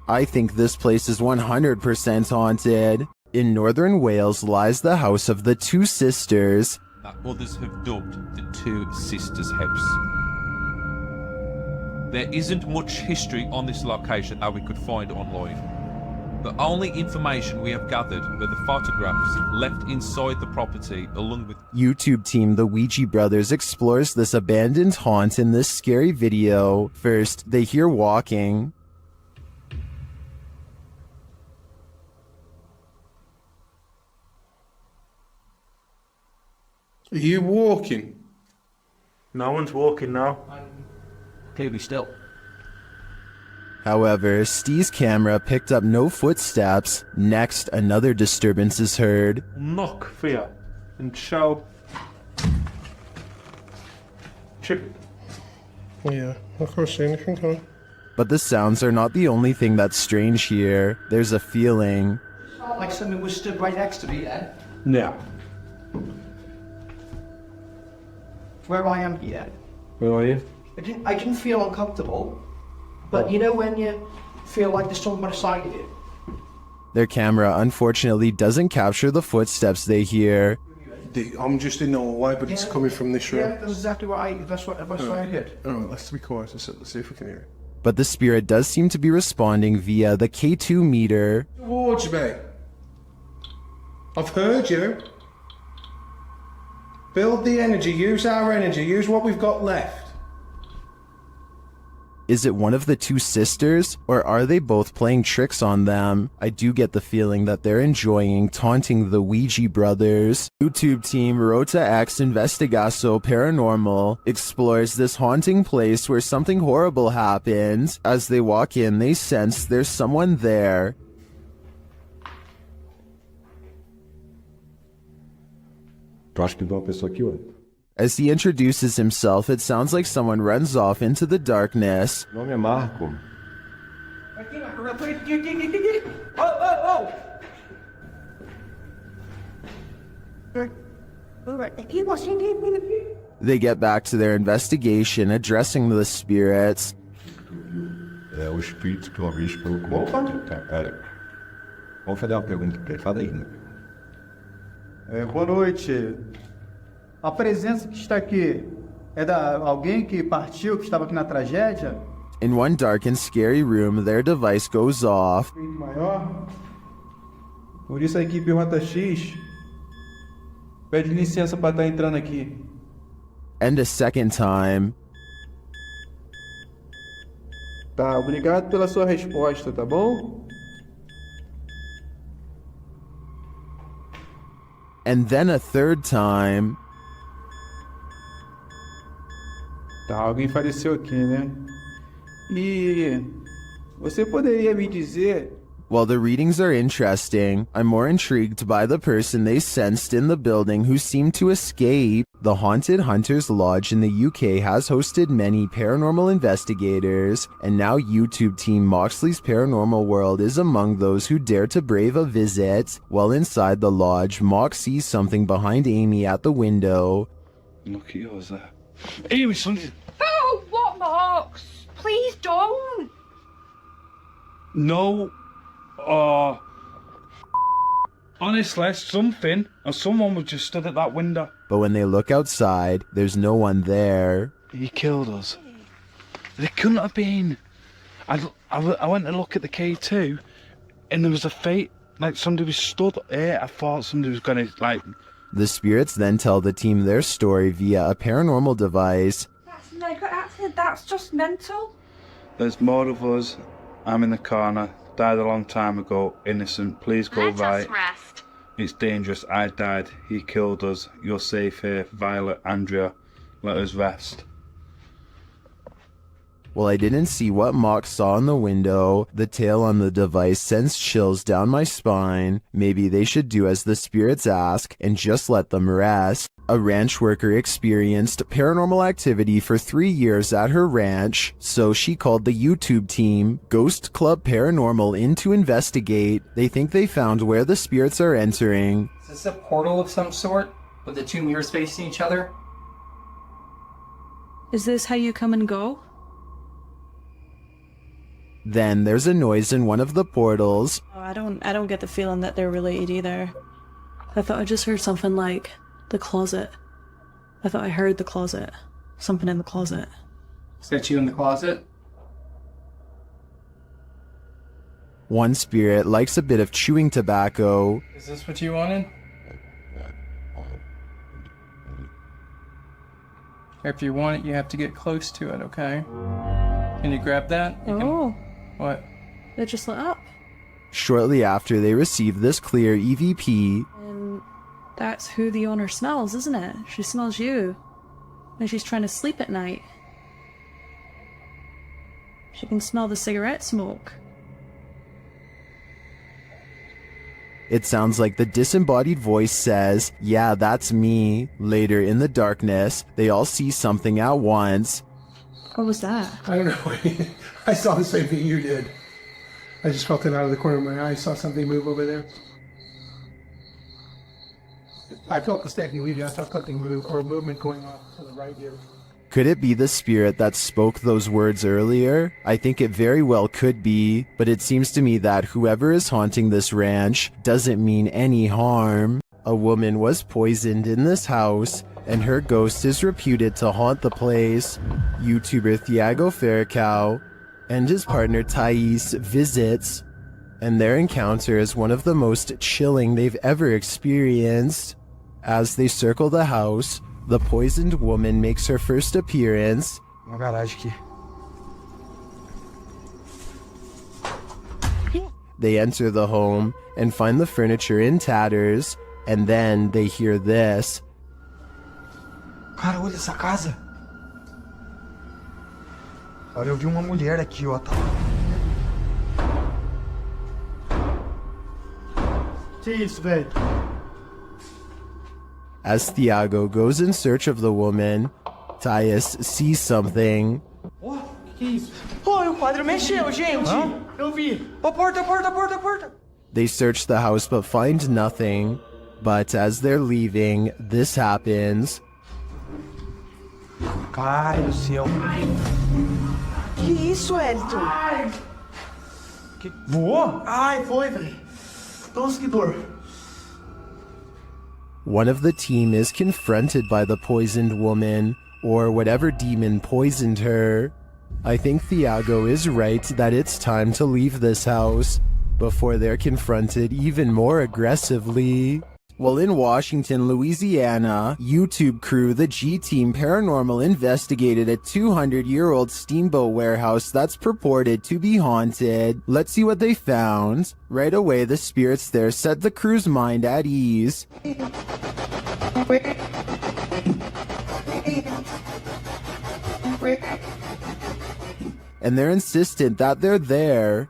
I think this place is 100% haunted. In northern Wales lies the house of the two sisters. that others have dubbed the Two Sisters House. There isn't much history on this location that we could find online. The only information we have gathered were the photographs left inside the property along with YouTube team The Ouija Brothers explores this abandoned haunt in this scary video. First, they hear walking. Are you walking? No one's walking now. Clearly still. However, Steve's camera picked up no footsteps. Next, another disturbance is heard. Knock for you and show. Chip. Yeah, I can't see anything, can I? But the sounds are not the only thing that's strange here. There's a feeling. Like something was stood right next to me then? Yeah. Where I am here. Where are you? I didn't feel uncomfortable. But you know when you feel like there's someone beside you? Their camera unfortunately doesn't capture the footsteps they hear. I'm just in the hallway, but it's coming from this room. Yeah, that's exactly what I heard. Alright, let's be quiet. Let's see if we can hear it. But the spirit does seem to be responding via the K2 meter. Towards me. I've heard you. Build the energy, use our energy, use what we've got left. Is it one of the two sisters, or are they both playing tricks on them? I do get the feeling that they're enjoying taunting the Ouija brothers. YouTube team Rota X Investigaso Paranormal explores this haunting place where something horrible happens. As they walk in, they sense there's someone there. As he introduces himself, it sounds like someone runs off into the darkness. Oh, oh, oh! They get back to their investigation, addressing the spirits. O espírito que uma vez falou com Pera. Vamos fazer uma pergunta para ele. Fala aí, né? Boa noite. A presença que está aqui é da alguém que partiu, que estava aqui na tragédia? In one dark and scary room, their device goes off. Maior. Por isso a equipe Rota X pede licença para estar entrando aqui. And a second time. Tá, obrigado pela sua resposta, tá bom? And then a third time. Tá, alguém faleceu aqui, né? E você poderia me dizer... While the readings are interesting, I'm more intrigued by the person they sensed in the building who seemed to escape. The Haunted Hunters Lodge in the UK has hosted many paranormal investigators, and now YouTube team Moxley's Paranormal World is among those who dare to brave a visit. While inside the lodge, Mox sees something behind Amy at the window. Look at yours there. Amy, something. Oh, what, Mox? Please don't. No. Honestly, something or someone was just stood at that window. But when they look outside, there's no one there. He killed us. There couldn't have been. I went to look at the K2, and there was a fate, like somebody was stood there. I thought somebody was gonna, like... The spirits then tell the team their story via a paranormal device. That's just mental. There's more of us. I'm in the corner. Died a long time ago. Innocent. Please go right. Let us rest. It's dangerous. I died. He killed us. You're safe here. Violet, Andrea. Let us rest. Well, I didn't see what Mox saw in the window. The tail on the device sends chills down my spine. Maybe they should do as the spirits ask and just let them rest. A ranch worker experienced paranormal activity for 3 years at her ranch, so she called the YouTube team, Ghost Club Paranormal, in to investigate. They think they found where the spirits are entering. Is this a portal of some sort, with the two mirrors facing each other? Is this how you come and go? Then there's a noise in one of the portals. Oh, I don't get the feeling that they're related either. I thought I just heard something like the closet. I thought I heard the closet. Something in the closet. Is that you in the closet? One spirit likes a bit of chewing tobacco. Is this what you wanted? If you want it, you have to get close to it, okay? Can you grab that? Oh. What? They just lit up. Shortly after they receive this clear EVP, And that's who the owner smells, isn't it? She smells you. And she's trying to sleep at night. She can smell the cigarette smoke. it sounds like the disembodied voice says, "Yeah, that's me." Later in the darkness, they all see something at once. What was that? I don't know. I saw the same thing you did. I just felt it out of the corner of my eye. I saw something move over there. I felt the stacking leaving. I felt something move, or movement going on to the right here. Could it be the spirit that spoke those words earlier? I think it very well could be, but it seems to me that whoever is haunting this ranch doesn't mean any harm. A woman was poisoned in this house, and her ghost is reputed to haunt the place. YouTuber Thiago Ferracao and his partner Thais visits, and their encounter is one of the most chilling they've ever experienced. As they circle the house, the poisoned woman makes her first appearance. Uma garagem aqui. They enter the home and find the furniture in tatters, and then they hear this. Cara, olha essa casa. Olha, eu vi uma mulher aqui, ó. Que isso, velho? As Thiago goes in search of the woman, Thais sees something. Ó, que isso? Pô, o quadro mexeu, gente. Eu vi. Ó, porta. They search the house but find nothing. But as they're leaving, this happens. Caralho do céu. Que isso, Elton? Que... Voou? Ai, foi, velho. Nossa, que dor. One of the team is confronted by the poisoned woman, or whatever demon poisoned her. I think Thiago is right that it's time to leave this house before they're confronted even more aggressively. While in Washington, Louisiana, YouTube crew the G-Team Paranormal investigated a 200-year-old steamboat warehouse that's purported to be haunted. Let's see what they found. Right away, the spirits there set the crew's mind at ease. And they're insistent that they're there.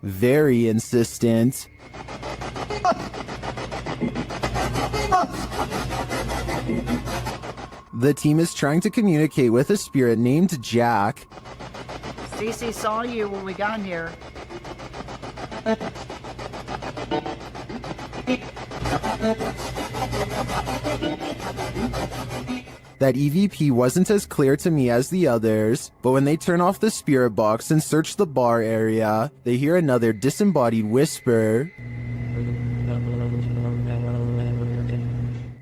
Very insistent. The team is trying to communicate with a spirit named Jack. Cece saw you when we got here. That EVP wasn't as clear to me as the others, but when they turn off the spirit box and search the bar area, they hear another disembodied whisper.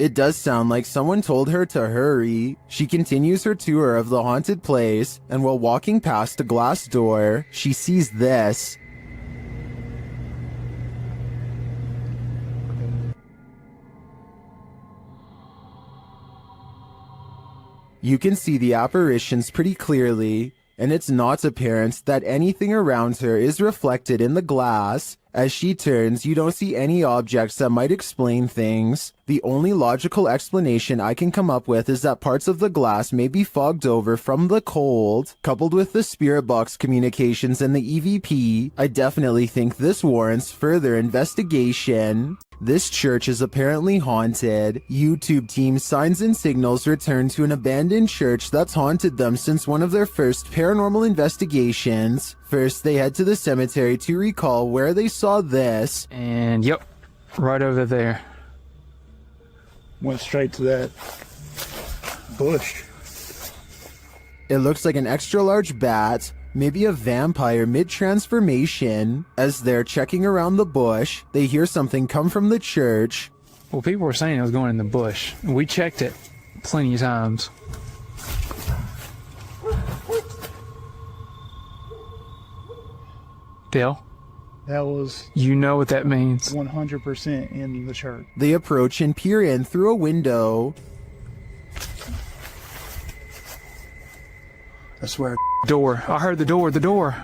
It does sound like someone told her to hurry. She continues her tour of the haunted place, and while walking past a glass door, she sees this. You can see the apparitions pretty clearly, and it's not apparent that anything around her is reflected in the glass. As she turns, you don't see any objects that might explain things. The only logical explanation I can come up with is that parts of the glass may be fogged over from the cold. Coupled with the spirit box communications and the EVP, I definitely think this warrants further investigation. This church is apparently haunted. YouTube team Signs and Signals return to an abandoned church that's haunted them since one of their first paranormal investigations. First, they head to the cemetery to recall where they saw this. And yep, right over there. Went straight to that bush. It looks like an extra large bat, maybe a vampire mid-transformation. As they're checking around the bush, they hear something come from the church. Well, people were saying it was going in the bush. We checked it plenty of times. Dale? That was... You know what that means. 100% in the church. They approach and peer in through a window. I swear. Door. I heard the door. The door.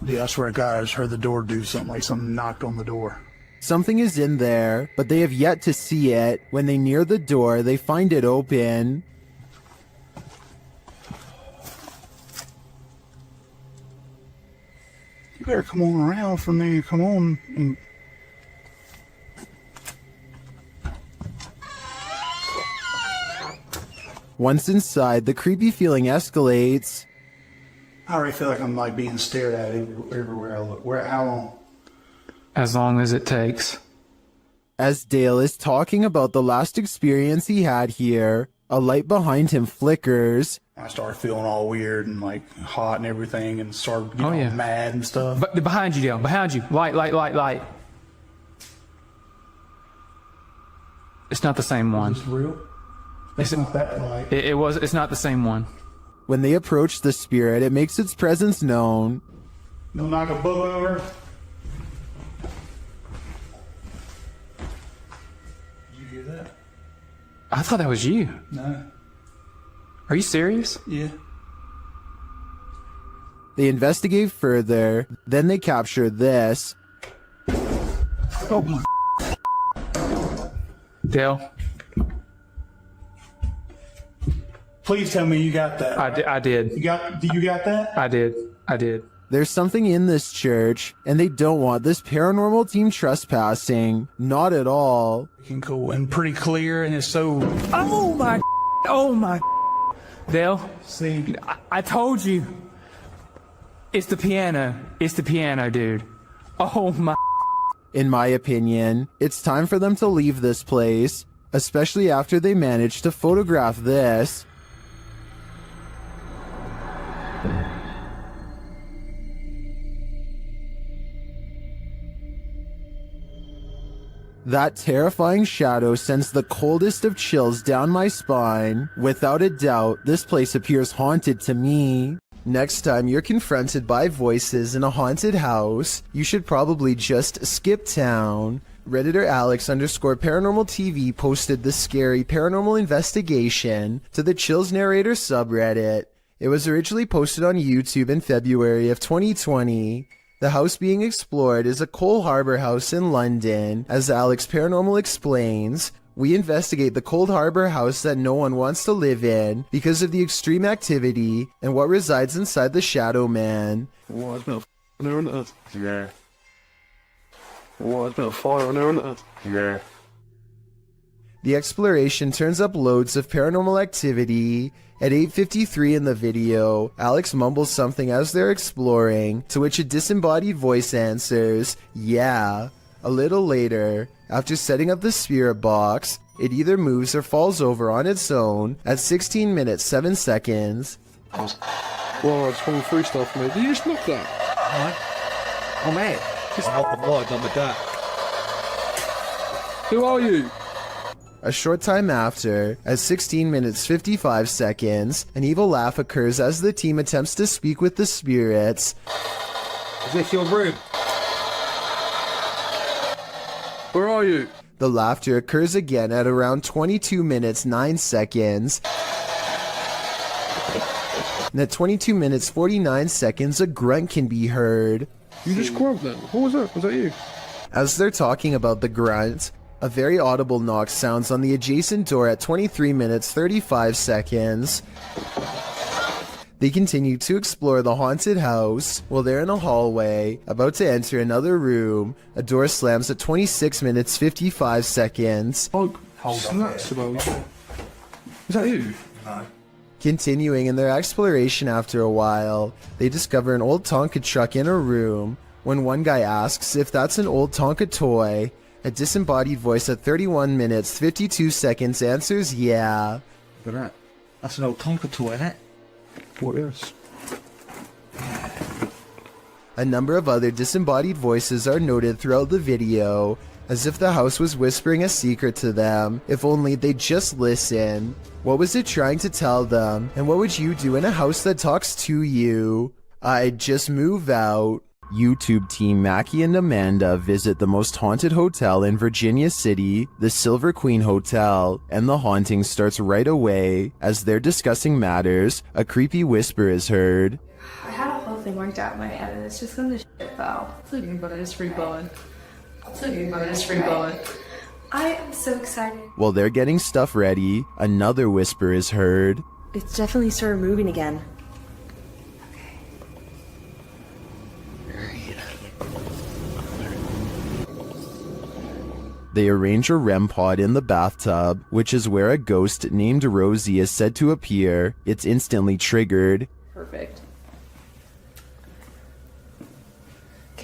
Yeah, I swear to God, I just heard the door do something, like something knocked on the door. Something is in there, but they have yet to see it. When they near the door, they find it open. You better come on around for me. Come on. And... Once inside, the creepy feeling escalates. I already feel like I'm like being stared at everywhere I look. How long? As long as it takes. As Dale is talking about the last experience he had here, a light behind him flickers. I started feeling all weird and like hot and everything, and started getting all mad and stuff. But behind you, Dale. Behind you. Light. It's not the same one. Is this real? It's not that light. It's not the same one. When they approach the spirit, it makes its presence known. No knock a book over. Did you hear that? I thought that was you. No. Are you serious? Yeah. They investigate further, then they capture this. Oh my. Dale. Please tell me you got that. Right? I did. You got that? I did. There's something in this church, and they don't want this paranormal team trespassing. Not at all. Cool and pretty clear, and it's so... Oh my... Dale, see, I told you. It's the piano. It's the piano, dude. Oh my... In my opinion, it's time for them to leave this place, especially after they managed to photograph this. That terrifying shadow sends the coldest of chills down my spine. Without a doubt, this place appears haunted to me. Next time you're confronted by voices in a haunted house, you should probably just skip town. Redditor Alex_Paranormal TV posted this scary paranormal investigation to the Chills Narrator subreddit. It was originally posted on YouTube in February of 2020. The house being explored is a Cole Harbour house in London. As Alex Paranormal explains, we investigate the Cold Harbour house that no one wants to live in because of the extreme activity and what resides inside the Shadow Man. Oh, it's been a there on Earth. Yeah. Oh, it's been a fire on there on Earth. Yeah. The exploration turns up loads of paranormal activity. At 8:53 in the video, Alex mumbles something as they're exploring, to which a disembodied voice answers, yeah. A little later, after setting up the spirit box, it either moves or falls over on its own at 16 minutes 7 seconds. Well, it's 23 stuff, mate. Did you just knock that? Oh, mate. Just off the blood on the deck. Who are you? A short time after, at 16 minutes 55 seconds, an evil laugh occurs as the team attempts to speak with the spirits. Is this your room? Where are you? The laughter occurs again at around 22 minutes 9 seconds. And at 22 minutes 49 seconds, a grunt can be heard. You just grunt then? What was that? Was that you? As they're talking about the grunt, a very audible knock sounds on the adjacent door at 23 minutes 35 seconds. They continue to explore the haunted house. While they're in a hallway, about to enter another room, a door slams at 26 minutes 55 seconds. Oh, snaps about you. Is that you? No. Continuing in their exploration after a while, they discover an old Tonka truck in a room. When one guy asks if that's an old Tonka toy, a disembodied voice at 31 minutes 52 seconds answers yeah. Look at that. That's an old Tonka toy, isn't it? What is? A number of other disembodied voices are noted throughout the video, as if the house was whispering a secret to them, if only they'd just listen. What was it trying to tell them, and what would you do in a house that talks to you? I'd just move out. YouTube team Mackie and Amanda visit the most haunted hotel in Virginia City, the Silver Queen Hotel, and the haunting starts right away. As they're discussing matters, a creepy whisper is heard. I had a whole thing worked out in my head and it's just gonna shit though. It's okay, but it's free blowing. It's okay, but it's free blowing. I am so excited. While they're getting stuff ready, another whisper is heard. It's definitely started moving again. They arrange a REM pod in the bathtub, which is where a ghost named Rosie is said to appear. It's instantly triggered. Perfect.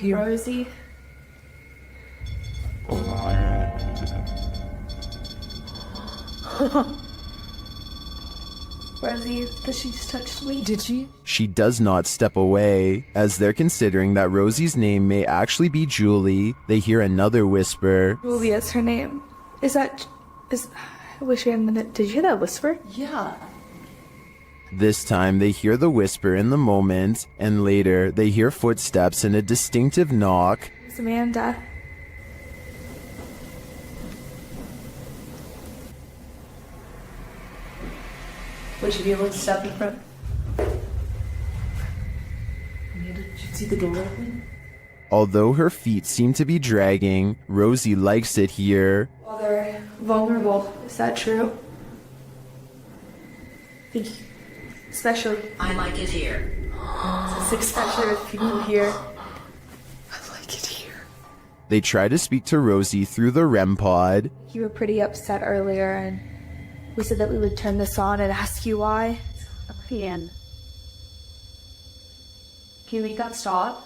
Rosie. Rosie, did she just touch me? Did she? She does not step away. As they're considering that Rosie's name may actually be Julie, they hear another whisper. Julia's her name. I wish we had a minute. Did you hear that whisper? Yeah. This time they hear the whisper in the moment, and later they hear footsteps and a distinctive knock. It's Amanda. Would you be able to step in front? Amanda, did you see the door open? Although her feet seem to be dragging, Rosie likes it here. Well, they're vulnerable. Is that true? Especially. I like it here. Especially with people here. I like it here. They try to speak to Rosie through the REM pod. You were pretty upset earlier, and we said that we would turn this on and ask you why. Ian. Can you make that stop?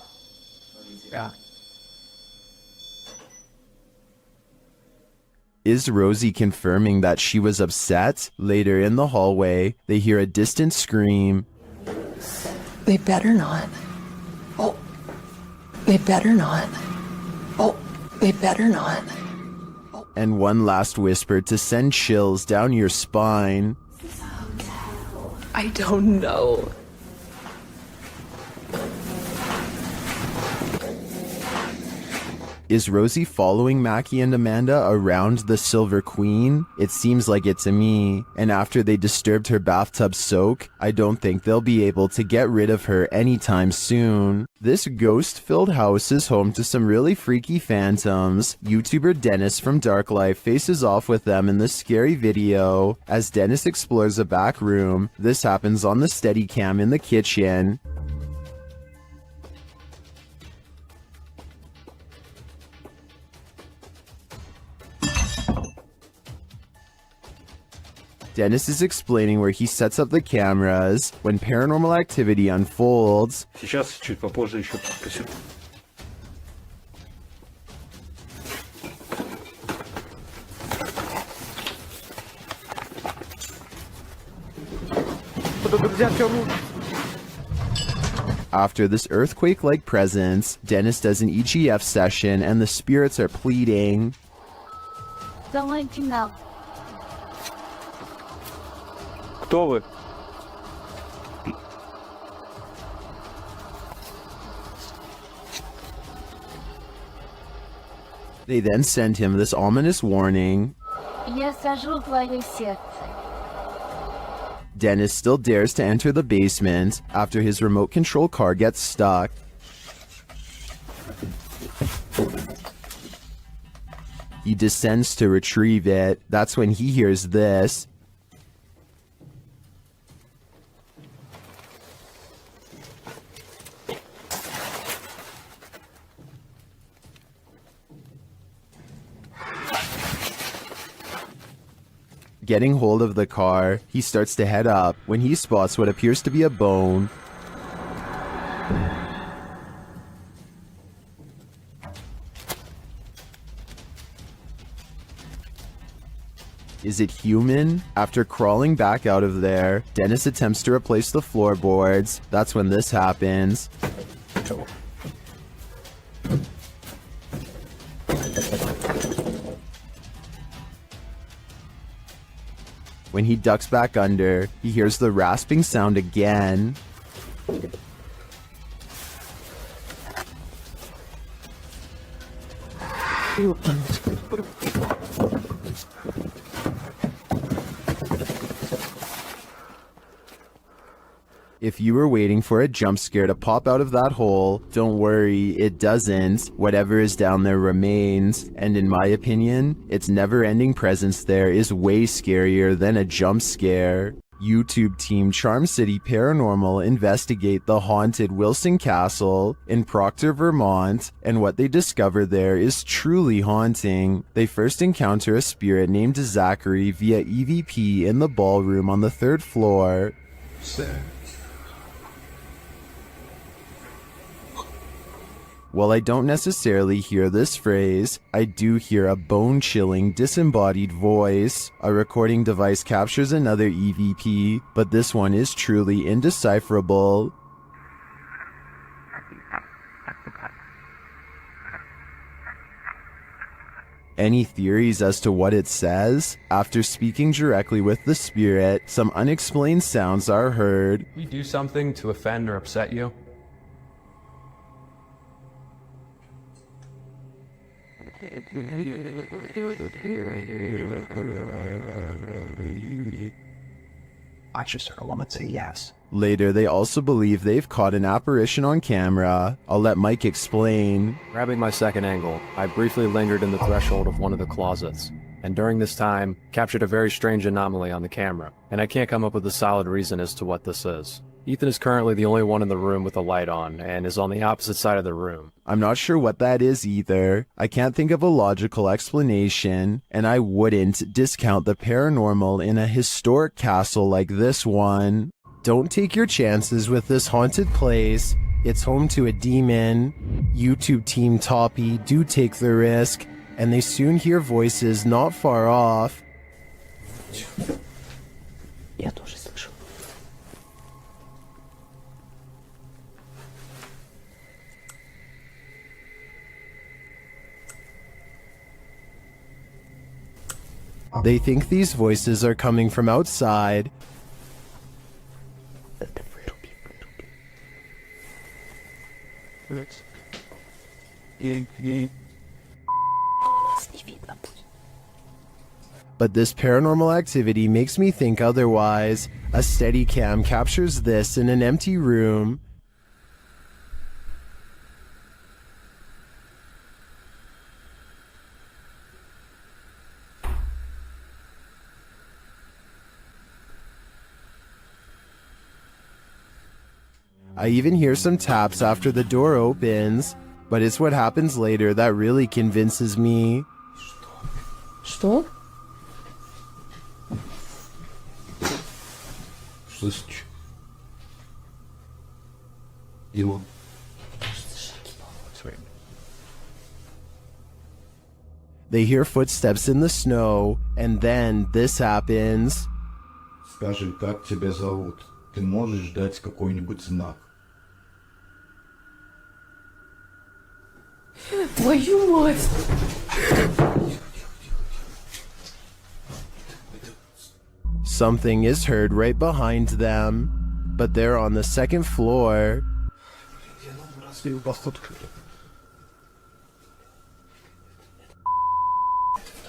Yeah. Is Rosie confirming that she was upset? Later in the hallway, they hear a distant scream. They better not. Oh, they better not. Oh, they better not. And one last whisper to send chills down your spine. I don't know. Is Rosie following Mackie and Amanda around the Silver Queen? It seems like it to me. And after they disturbed her bathtub soak, I don't think they'll be able to get rid of her anytime soon. This ghost-filled house is home to some really freaky phantoms. YouTuber Dennis from Dark Life faces off with them in this scary video. As Dennis explores a back room, this happens on the Steadicam in the kitchen. Dennis is explaining where he sets up the cameras when paranormal activity unfolds. Сейчас, чуть попозже еще посмотрим. After this earthquake-like presence, Dennis does an EGF session and the spirits are pleading. Don't let you know. Кто вы? They then send him this ominous warning. Я сажу твою сеть. Dennis still dares to enter the basement after his remote control car gets stuck. He descends to retrieve it. That's when he hears this. Getting hold of the car, he starts to head up when he spots what appears to be a bone. Is it human? After crawling back out of there, Dennis attempts to replace the floorboards. That's when this happens. When he ducks back under, he hears the rasping sound again. If you were waiting for a jump scare to pop out of that hole, don't worry, it doesn't. Whatever is down there remains, and in my opinion, its never-ending presence there is way scarier than a jump scare. YouTube team Charm City Paranormal investigate the haunted Wilson Castle in Proctor, Vermont, and what they discover there is truly haunting. They first encounter a spirit named Zachary via EVP in the ballroom on the 3rd floor. While I don't necessarily hear this phrase, I do hear a bone-chilling, disembodied voice. A recording device captures another EVP, but this one is truly indecipherable. Any theories as to what it says? After speaking directly with the spirit, some unexplained sounds are heard. We do something to offend or upset you? I just heard a woman say yes. Later, they also believe they've caught an apparition on camera. I'll let Mike explain. Grabbing my second angle, I briefly lingered in the threshold of one of the closets, and during this time, captured a very strange anomaly on the camera, and I can't come up with a solid reason as to what this is. Ethan is currently the only one in the room with a light on, and is on the opposite side of the room. I'm not sure what that is either. I can't think of a logical explanation, and I wouldn't discount the paranormal in a historic castle like this one. Don't take your chances with this haunted place. It's home to a demon. YouTube team Toppy do take the risk, and they soon hear voices not far off. Я тоже слышу. They think these voices are coming from outside. But this paranormal activity makes me think otherwise. A Steadicam captures this in an empty room. I even hear some taps after the door opens, but it's what happens later that really convinces me. Что? Слышишь? Его. They hear footsteps in the snow, and then this happens. Скажи, как тебя зовут? Ты можешь дать какой-нибудь знак? Твою мать! Something is heard right behind them, but they're on the 2nd floor.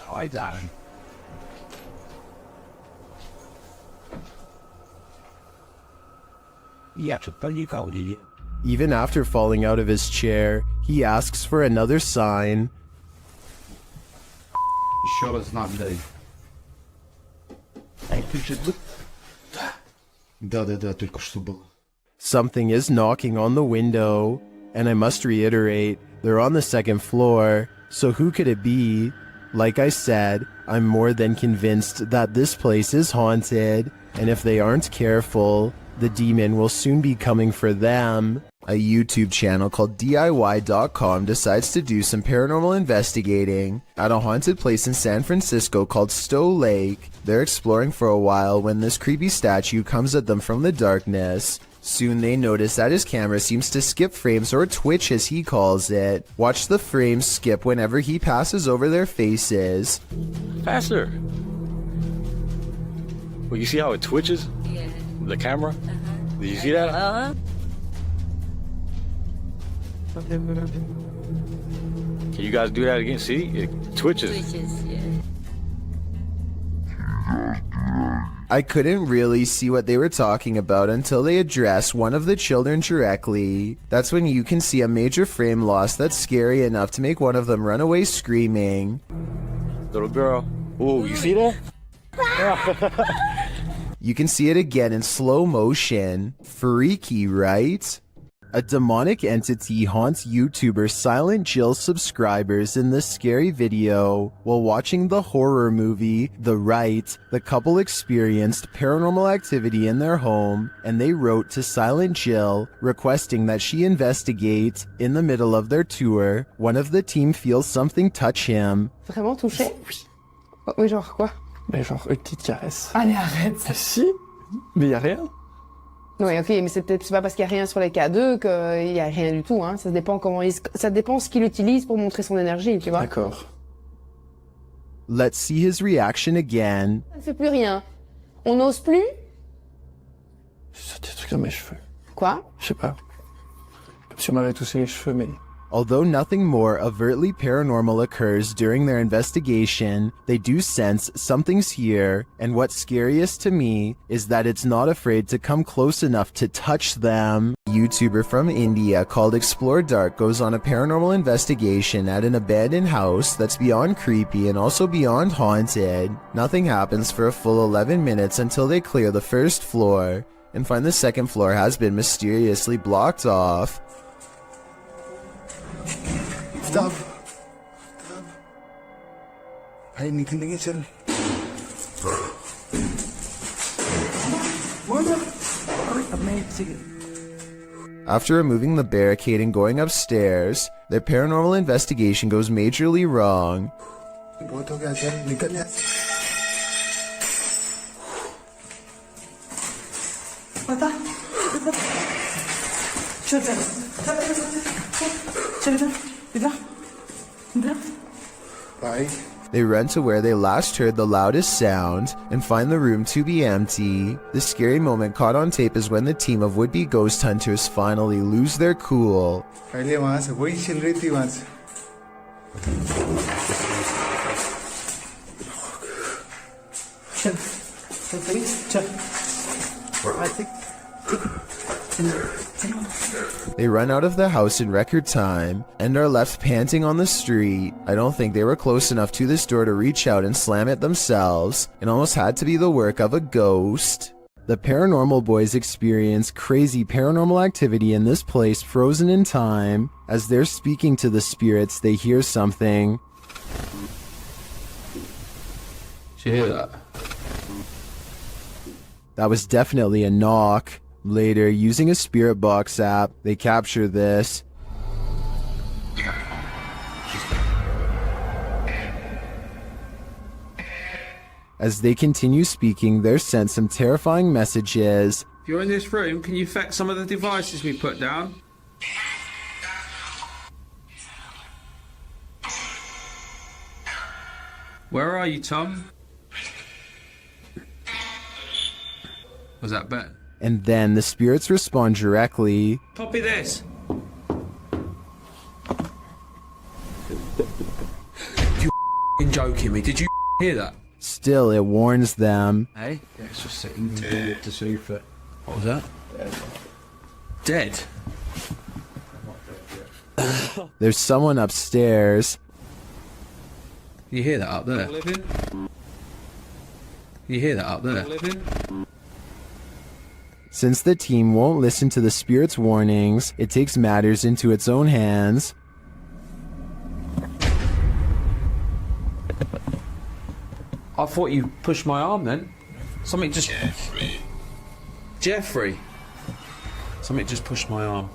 Давай, Darren. Я что-то никого не видел. Even after falling out of his chair, he asks for another sign. Еще раз знак дай. Да, только что было. Something is knocking on the window, and I must reiterate, they're on the 2nd floor, so who could it be? Like I said, I'm more than convinced that this place is haunted, and if they aren't careful, the demon will soon be coming for them. A YouTube channel called DIY.com decides to do some paranormal investigating at a haunted place in San Francisco called Stowe Lake. They're exploring for a while when this creepy statue comes at them from the darkness. Soon they notice that his camera seems to skip frames, or twitch as he calls it. Watch the frames skip whenever he passes over their faces. Pastor! Well, you see how it twitches? Yeah. The camera? Did you see that? Can you guys do that again? See? It twitches. Twitches, yeah. I couldn't really see what they were talking about until they addressed one of the children directly. That's when you can see a major frame loss that's scary enough to make one of them run away screaming. Little girl. Ooh, you see that? You can see it again in slow motion. Freaky, right? A demonic entity haunts YouTuber Silent Jill subscribers in this scary video. While watching the horror movie The Rite, the couple experienced paranormal activity in their home, and they wrote to Silent Jill requesting that she investigate. In the middle of their tour, one of the team feels something touch him. Vraiment touché? Oui, genre quoi? Mais genre une petite caresse. Allez, arrête. Si? Mais y a rien. Oui, ok, mais c'est pas parce qu'il y a rien sur les K2 qu'il y a rien du tout, hein. Ça dépend ça dépend ce qu'il utilise pour montrer son énergie, tu vois. D'accord. Let's see his reaction again. Ça ne fait plus rien. On n'ose plus? C'est des trucs dans mes cheveux. Quoi? Je sais pas. Comme si on m'avait touché les cheveux, mais... Although nothing more overtly paranormal occurs during their investigation, they do sense something's here, and what's scariest to me is that it's not afraid to come close enough to touch them. A YouTuber from India called Explore Dark goes on a paranormal investigation at an abandoned house that's beyond creepy and also beyond haunted. Nothing happens for a full 11 minutes until they clear the first floor and find the second floor has been mysteriously blocked off. Stop. Ay, hindi tingin sir. After removing the barricade and going upstairs, their paranormal investigation goes majorly wrong. बहुत हो गया sir, निकल जा. बता. चल चल. Bye. They run to where they last heard the loudest sound and find the room to be empty. The scary moment caught on tape is when the team of would-be ghost hunters finally lose their cool. पहले वहाँ से वही chill रही थी वहाँ से. चल चल प्लीज चल. I think. They run out of the house in record time and are left panting on the street. I don't think they were close enough to this door to reach out and slam it themselves. It almost had to be the work of a ghost. The paranormal boys experience crazy paranormal activity in this place frozen in time. As they're speaking to the spirits, they hear something. Did you hear that? That was definitely a knock. Later, using a spirit box app, they capture this. As they continue speaking, they're sent some terrifying messages. If you're in this room, can you affect some of the devices we put down? Where are you, Tom? Was that Ben? And then the spirits respond directly. Copy this. You joking me? Did you hear that? Still, it warns them. Hey? Yeah, it's just sitting to see if it... What was that? Dead. There's someone upstairs. You hear that up there? You hear that up there? Since the team won't listen to the spirit's warnings, it takes matters into its own hands. I thought you pushed my arm then. Something just... Jeffrey. Something just pushed my arm.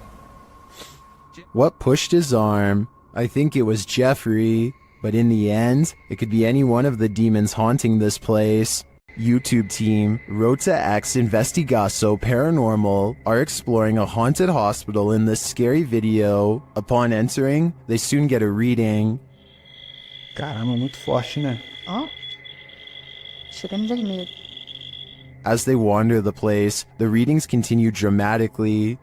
What pushed his arm? I think it was Jeffrey, but in the end, it could be any one of the demons haunting this place. YouTube team Rota X Investigaso Paranormal are exploring a haunted hospital in this scary video. Upon entering, they soon get a reading. Caramba, muito forte, né? Ó. Chegamos ali meio. As they wander the place, the readings continue dramatically.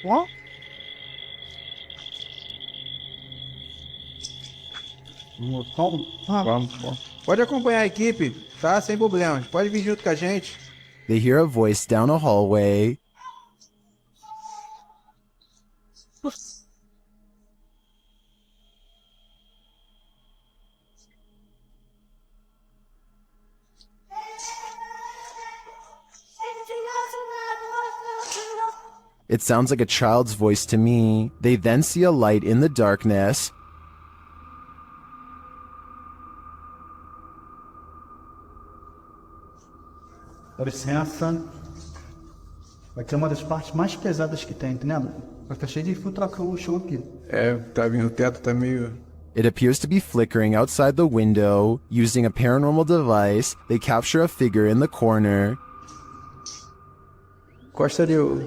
What? Vamos. Pode acompanhar a equipe, tá? Sem problemas. Pode vir junto com a gente. They hear a voice down a hallway. It sounds like a child's voice to me. They then see a light in the darkness. Dá licença. Vai ser uma das partes mais pesadas que tem, entendeu? Vai estar cheio de infiltração aqui. É, tá vindo, o teto tá meio... It appears to be flickering outside the window. Using a paranormal device, they capture a figure in the corner. Costa deu...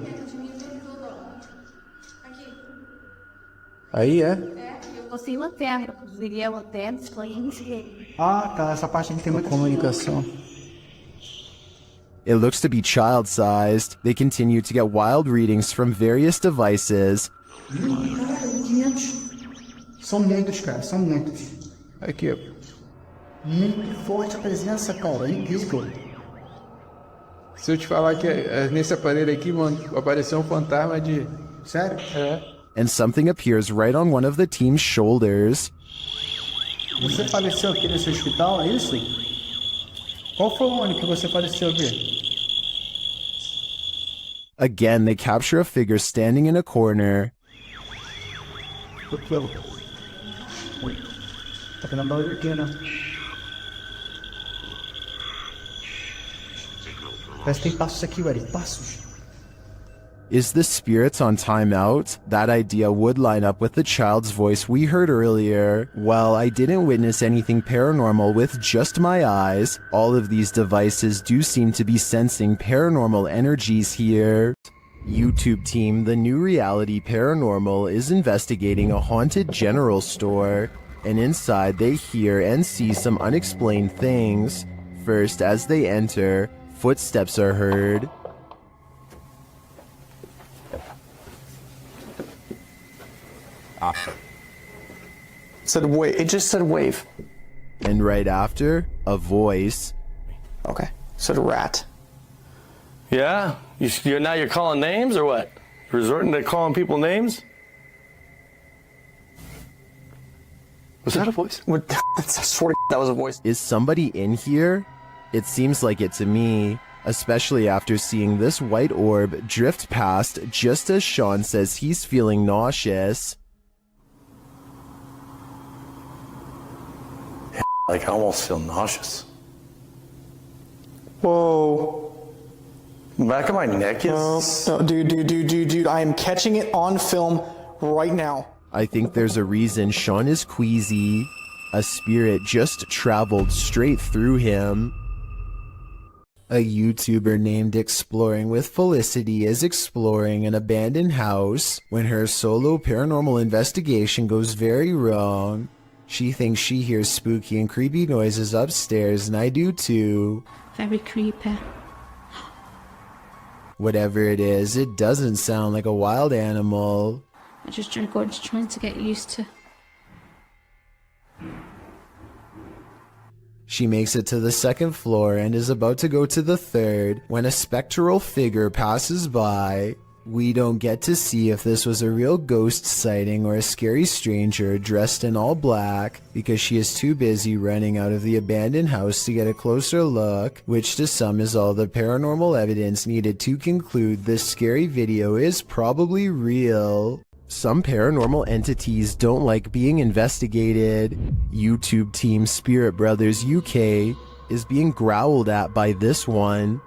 Aí é? Você lanterna, viria lanterna, Ah, tá. Essa parte aqui tem muita comunicação. It looks to be child-sized. They continue to get wild readings from various devices. São muitos, cara. São muitos. Aqui, ó. Muito forte a presença, cara. É incrível. Se eu te falar que nesse aparelho aqui, mano, apareceu um fantasma de... Sério? É. And something appears right on one of the team's shoulders. Você faleceu aqui nesse hospital, é isso? Qual foi o ano que você faleceu aqui? Again, they capture a figure standing in a corner. Tá vendo a barulho aqui, né? Parece que tem passos aqui, Eric. Passos. Is the spirits on timeout? That idea would line up with the child's voice we heard earlier. Well, I didn't witness anything paranormal with just my eyes. All of these devices do seem to be sensing paranormal energies here. YouTube team, the new reality Paranormal is investigating a haunted general store, and inside they hear and see some unexplained things. First, as they enter, footsteps are heard. Said wave. It just said wave. And right after, a voice. Okay. Said rat. Yeah? Now you're calling names or what? Resorting to calling people names? Was that a voice? I swear to that was a voice. Is somebody in here? It seems like it to me, especially after seeing this white orb drift past just as Sean says he's feeling nauseous. Like, I almost feel nauseous. Whoa. The back of my neck is... No, dude, I am catching it on film right now. I think there's a reason Sean is queasy. A spirit just traveled straight through him. A YouTuber named Exploring with Felicity is exploring an abandoned house when her solo paranormal investigation goes very wrong. She thinks she hears spooky and creepy noises upstairs, and I do too. Very creepy. Whatever it is, it doesn't sound like a wild animal. I just trying to get used to. She makes it to the second floor and is about to go to the third when a spectral figure passes by. We don't get to see if this was a real ghost sighting or a scary stranger dressed in all black because she is too busy running out of the abandoned house to get a closer look, which to some is all the paranormal evidence needed to conclude this scary video is probably real. Some paranormal entities don't like being investigated. YouTube team Spirit Brothers UK is being growled at by this one.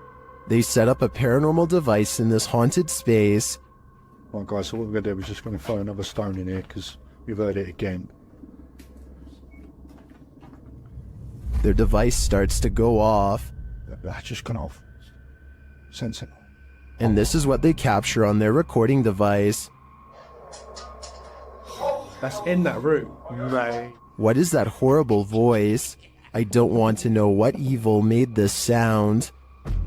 They set up a paranormal device in this haunted space. Right guys, so what we're going to do is just going to throw another stone in here because we've heard it again. Their device starts to go off. That's just gone off. Sensible. And this is what they capture on their recording device. That's in that room. Right. What is that horrible voice? I don't want to know what evil made this sound,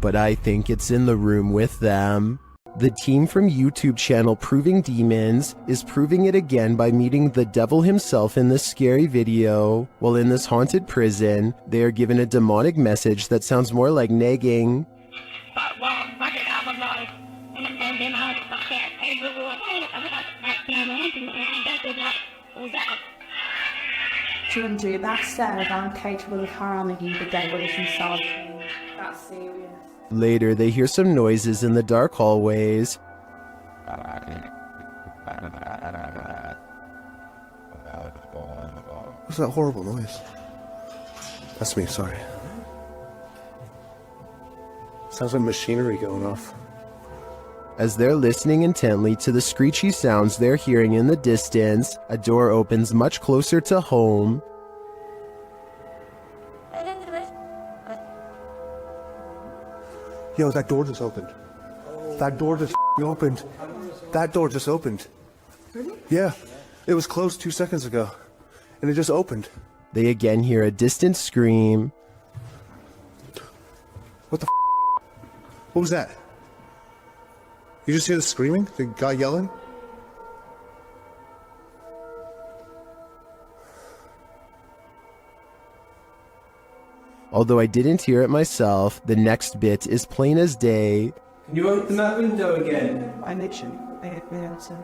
but I think it's in the room with them. The team from YouTube channel Proving Demons is proving it again by meeting the devil himself in this scary video. While in this haunted prison, they are given a demonic message that sounds more like nagging. Children, that said, I'm capable of harming the devil himself. That's serious. Later, they hear some noises in the dark hallways. What's that horrible noise? That's me, sorry. Sounds like machinery going off. As they're listening intently to the screechy sounds they're hearing in the distance, a door opens much closer to home. Yo, that door just opened. That door just opened. That door just opened. Yeah, it was closed 2 seconds ago, and it just opened. They again hear a distant scream. What the What was that? You just hear the screaming? The guy yelling? Although I didn't hear it myself, the next bit is plain as day. Can you open that window again? I literally, I answer.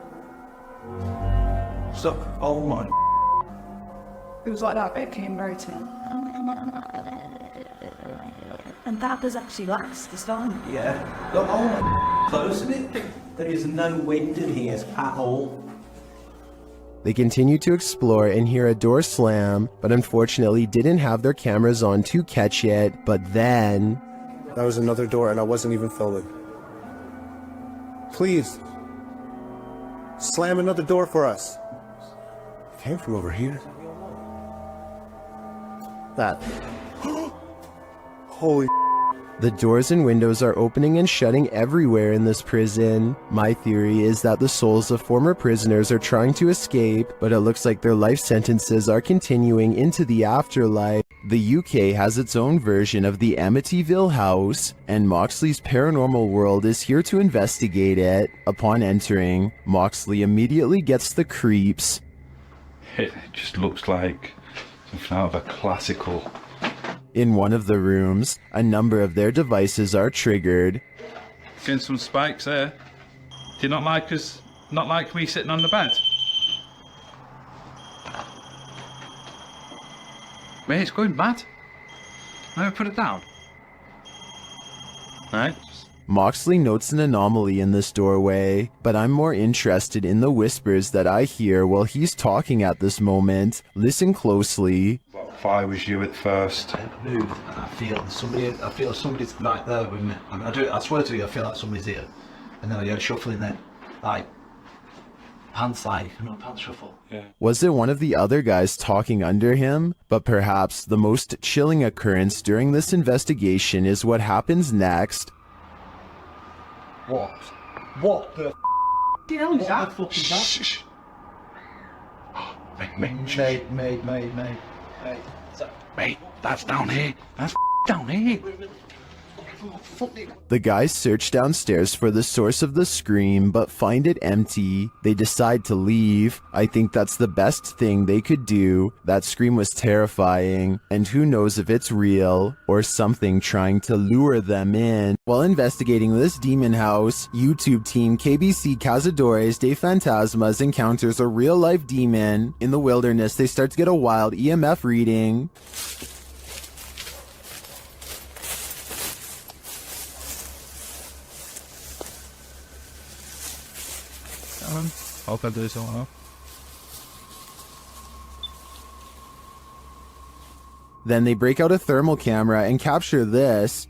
Stop. Oh my. It was like that bit came rotating. And that does actually last this time. Yeah. Look, oh my. Close it. There is no wind in here at all. They continue to explore and hear a door slam, but unfortunately didn't have their cameras on to catch it. But then... That was another door and I wasn't even filming. Please. Slam another door for us. It came from over here. That. Holy... The doors and windows are opening and shutting everywhere in this prison. My theory is that the souls of former prisoners are trying to escape, but it looks like their life sentences are continuing into the afterlife. The UK has its own version of the Amityville house, and Moxley's paranormal world is here to investigate it. Upon entering, Moxley immediately gets the creeps. It just looks like something out of a classical. In one of the rooms, a number of their devices are triggered. Getting some spikes there. Do you not like us? Not like me sitting on the bed? Mate, it's going mad. Now put it down. Right. Moxley notes an anomaly in this doorway, but I'm more interested in the whispers that I hear while he's talking at this moment. Listen closely. If I was you at first. I move and I feel somebody's right there with me. I swear to you, I feel like somebody's here. And then I hear shuffling then. Like, pants shuffle. Yeah. Was it one of the other guys talking under him? But perhaps the most chilling occurrence during this investigation is what happens next. What? What the hell is that? What the fuck is that? Shh. Mate, that's down here. That's down here. The guys search downstairs for the source of the scream, but find it empty. They decide to leave. I think that's the best thing they could do. That scream was terrifying, and who knows if it's real, or something trying to lure them in. While investigating this demon house, YouTube team KBC Cazadores de Fantasmas encounters a real-life demon. In the wilderness, they start to get a wild EMF reading. I'll do this one. Then they break out a thermal camera and capture this.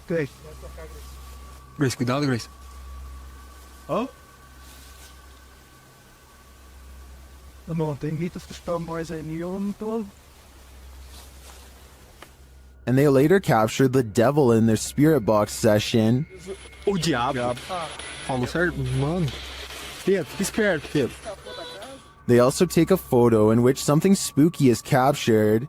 Grace. Grace, cuidado, Grace. Oh? De någonting hittills förstår man sig en miljon. And they later captured the devil in their spirit box session. O diabo. Fala certo? Mano. Pedro, que esperto, Pedro. They also take a photo in which something spooky is captured.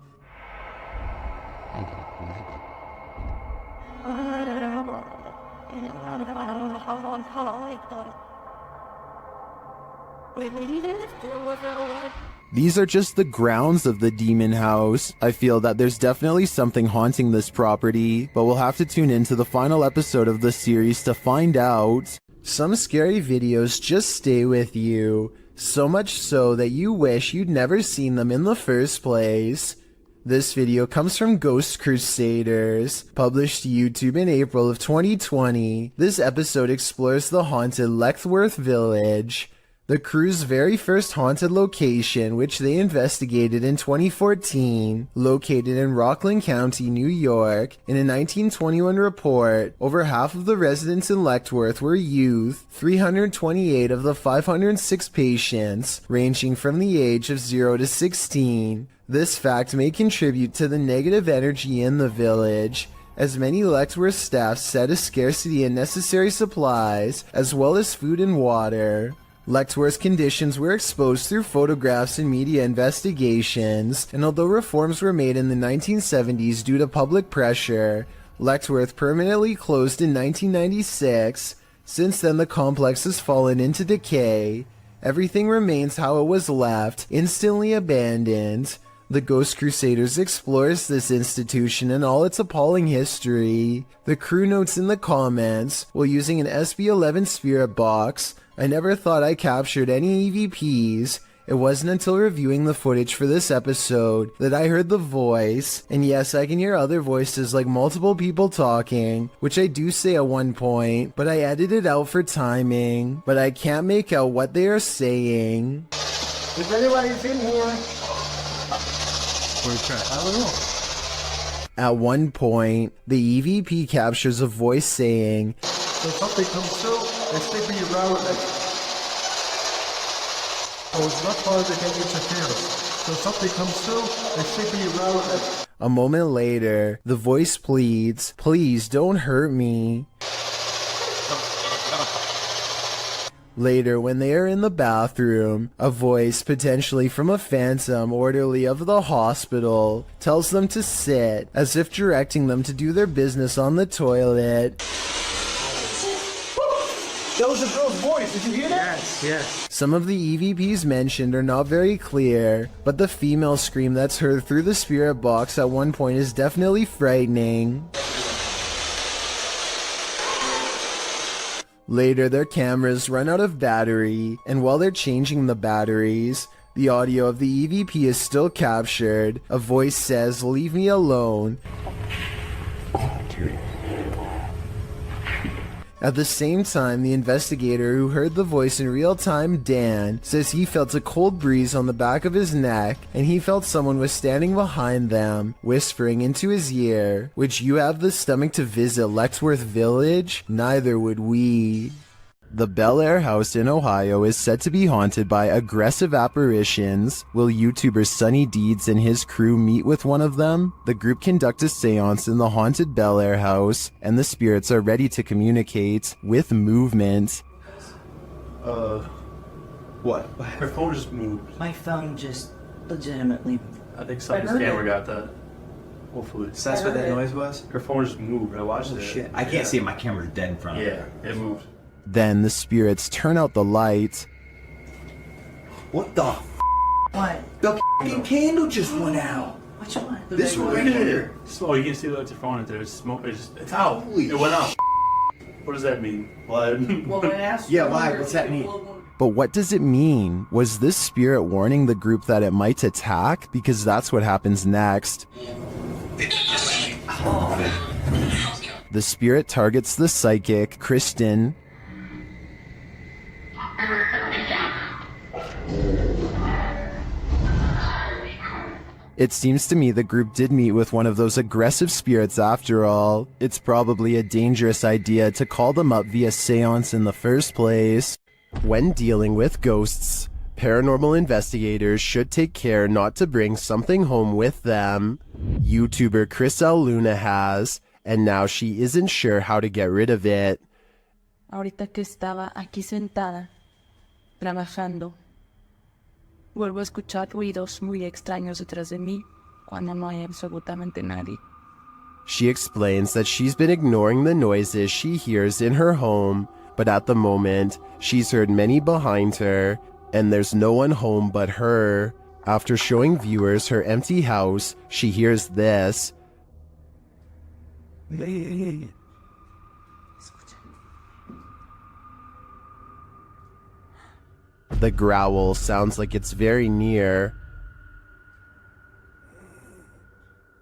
These are just the grounds of the demon house. I feel that there's definitely something haunting this property, but we'll have to tune into the final episode of the series to find out. Some scary videos just stay with you, so much so that you wish you'd never seen them in the first place. This video comes from Ghost Crusaders, published to YouTube in April of 2020. This episode explores the haunted Letchworth Village, the crew's very first haunted location, which they investigated in 2014, located in Rockland County, New York. In a 1921 report, over half of the residents in Letchworth were youth, 328 of the 506 patients, ranging from the age of 0 to 16. This fact may contribute to the negative energy in the village, as many Letchworth staff said a scarcity in necessary supplies, as well as food and water. Letchworth's conditions were exposed through photographs and media investigations, and although reforms were made in the 1970s due to public pressure, Letchworth permanently closed in 1996. Since then, the complex has fallen into decay. Everything remains how it was left, instantly abandoned. The Ghost Crusaders explores this institution and all its appalling history. The crew notes in the comments, while using an SB11 spirit box, I never thought I captured any EVPs. It wasn't until reviewing the footage for this episode that I heard the voice, and yes, I can hear other voices like multiple people talking, which I do say at one point, but I edited out for timing, but I can't make out what they are saying. If anybody's in here, I don't know. At one point, the EVP captures a voice saying, So something comes through, they stick me around like, oh, it's not hard to get interference. So something comes through, they stick me around like. A moment later, the voice pleads, please don't hurt me. Later, when they are in the bathroom, a voice, potentially from a phantom orderly of the hospital, tells them to sit, as if directing them to do their business on the toilet. That was a girl's voice, did you hear that? Yes. Some of the EVPs mentioned are not very clear, but the female scream that's heard through the spirit box at one point is definitely frightening. Later, their cameras run out of battery, and while they're changing the batteries, the audio of the EVP is still captured. A voice says, leave me alone. At the same time, the investigator who heard the voice in real time, Dan, says he felt a cold breeze on the back of his neck, and he felt someone was standing behind them, whispering into his ear, "Would you have the stomach to visit Letchworth Village? Neither would we." The Bel Air house in Ohio is said to be haunted by aggressive apparitions. Will YouTuber Sunny Deeds and his crew meet with one of them? The group conduct a seance in the haunted Bel Air house, and the spirits are ready to communicate with movement. What? Her phone just moved. My phone just legitimately. I think someone's camera got that. Hopefully. So that's what that noise was? Her phone just moved. I watched it. Shit. I can't see it. My camera's dead in front of me. Yeah, it moved. Then the spirits turn out the light. What the What? The f***ing candle just went out. Which one? This one right here. Oh, you can see the phone there. It's smoke. It's out. It went out. What does that mean? Blood. Well, yeah, why? What's that mean? But what does it mean? Was this spirit warning the group that it might attack? Because that's what happens next. The spirit targets the psychic, Kristen. It seems to me the group did meet with one of those aggressive spirits after all. It's probably a dangerous idea to call them up via seance in the first place. When dealing with ghosts, paranormal investigators should take care not to bring something home with them. YouTuber Chris L. Luna has, and now she isn't sure how to get rid of it. Ahorita que estaba aquí sentada, trabajando, Vuelvo a escuchar ruidos muy extraños detrás de mí cuando no hay absolutamente nadie. She explains that she's been ignoring the noises she hears in her home, but at the moment, she's heard many behind her, and there's no one home but her. After showing viewers her empty house, she hears this. The growl sounds like it's very near,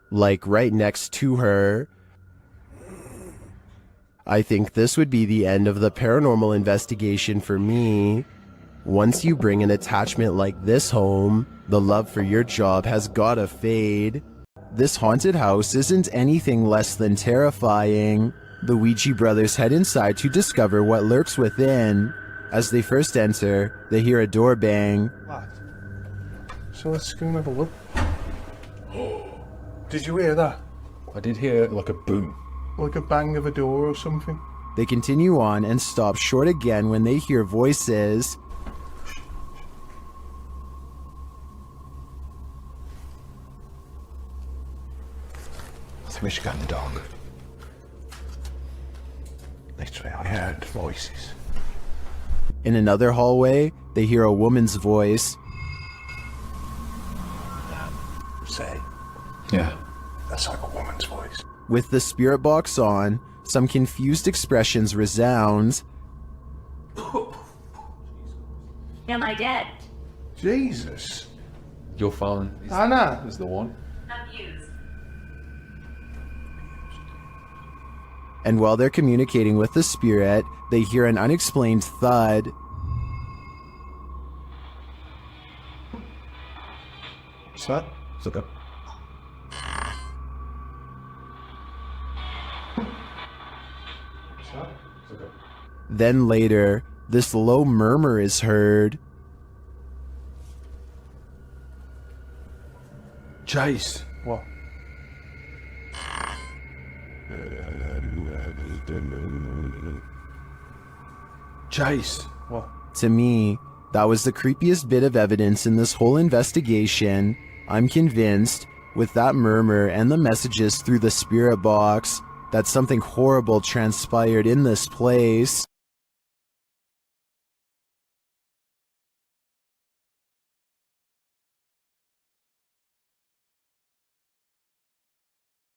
like right next to her. I think this would be the end of the paranormal investigation for me. Once you bring an attachment like this home, the love for your job has gotta fade. This haunted house isn't anything less than terrifying. The Ouija brothers head inside to discover what lurks within. As they first enter, they hear a door bang. So let's go and have a look. Did you hear that? I did hear like a boom. Like a bang of a door or something? They continue on and stop short again when they hear voices. I think we should go in the dark. Literally, I heard voices. In another hallway, they hear a woman's voice. Say. Yeah. That's like a woman's voice. With the spirit box on, some confused expressions resound. Am I dead? Jesus. Your phone Anna is the one. Abused. And while they're communicating with the spirit, they hear an unexplained thud. What's that? It's like a... Then later, this low murmur is heard. Chase. What? Chase. What? To me, that was the creepiest bit of evidence in this whole investigation. I'm convinced, with that murmur and the messages through the spirit box, that something horrible transpired in this place.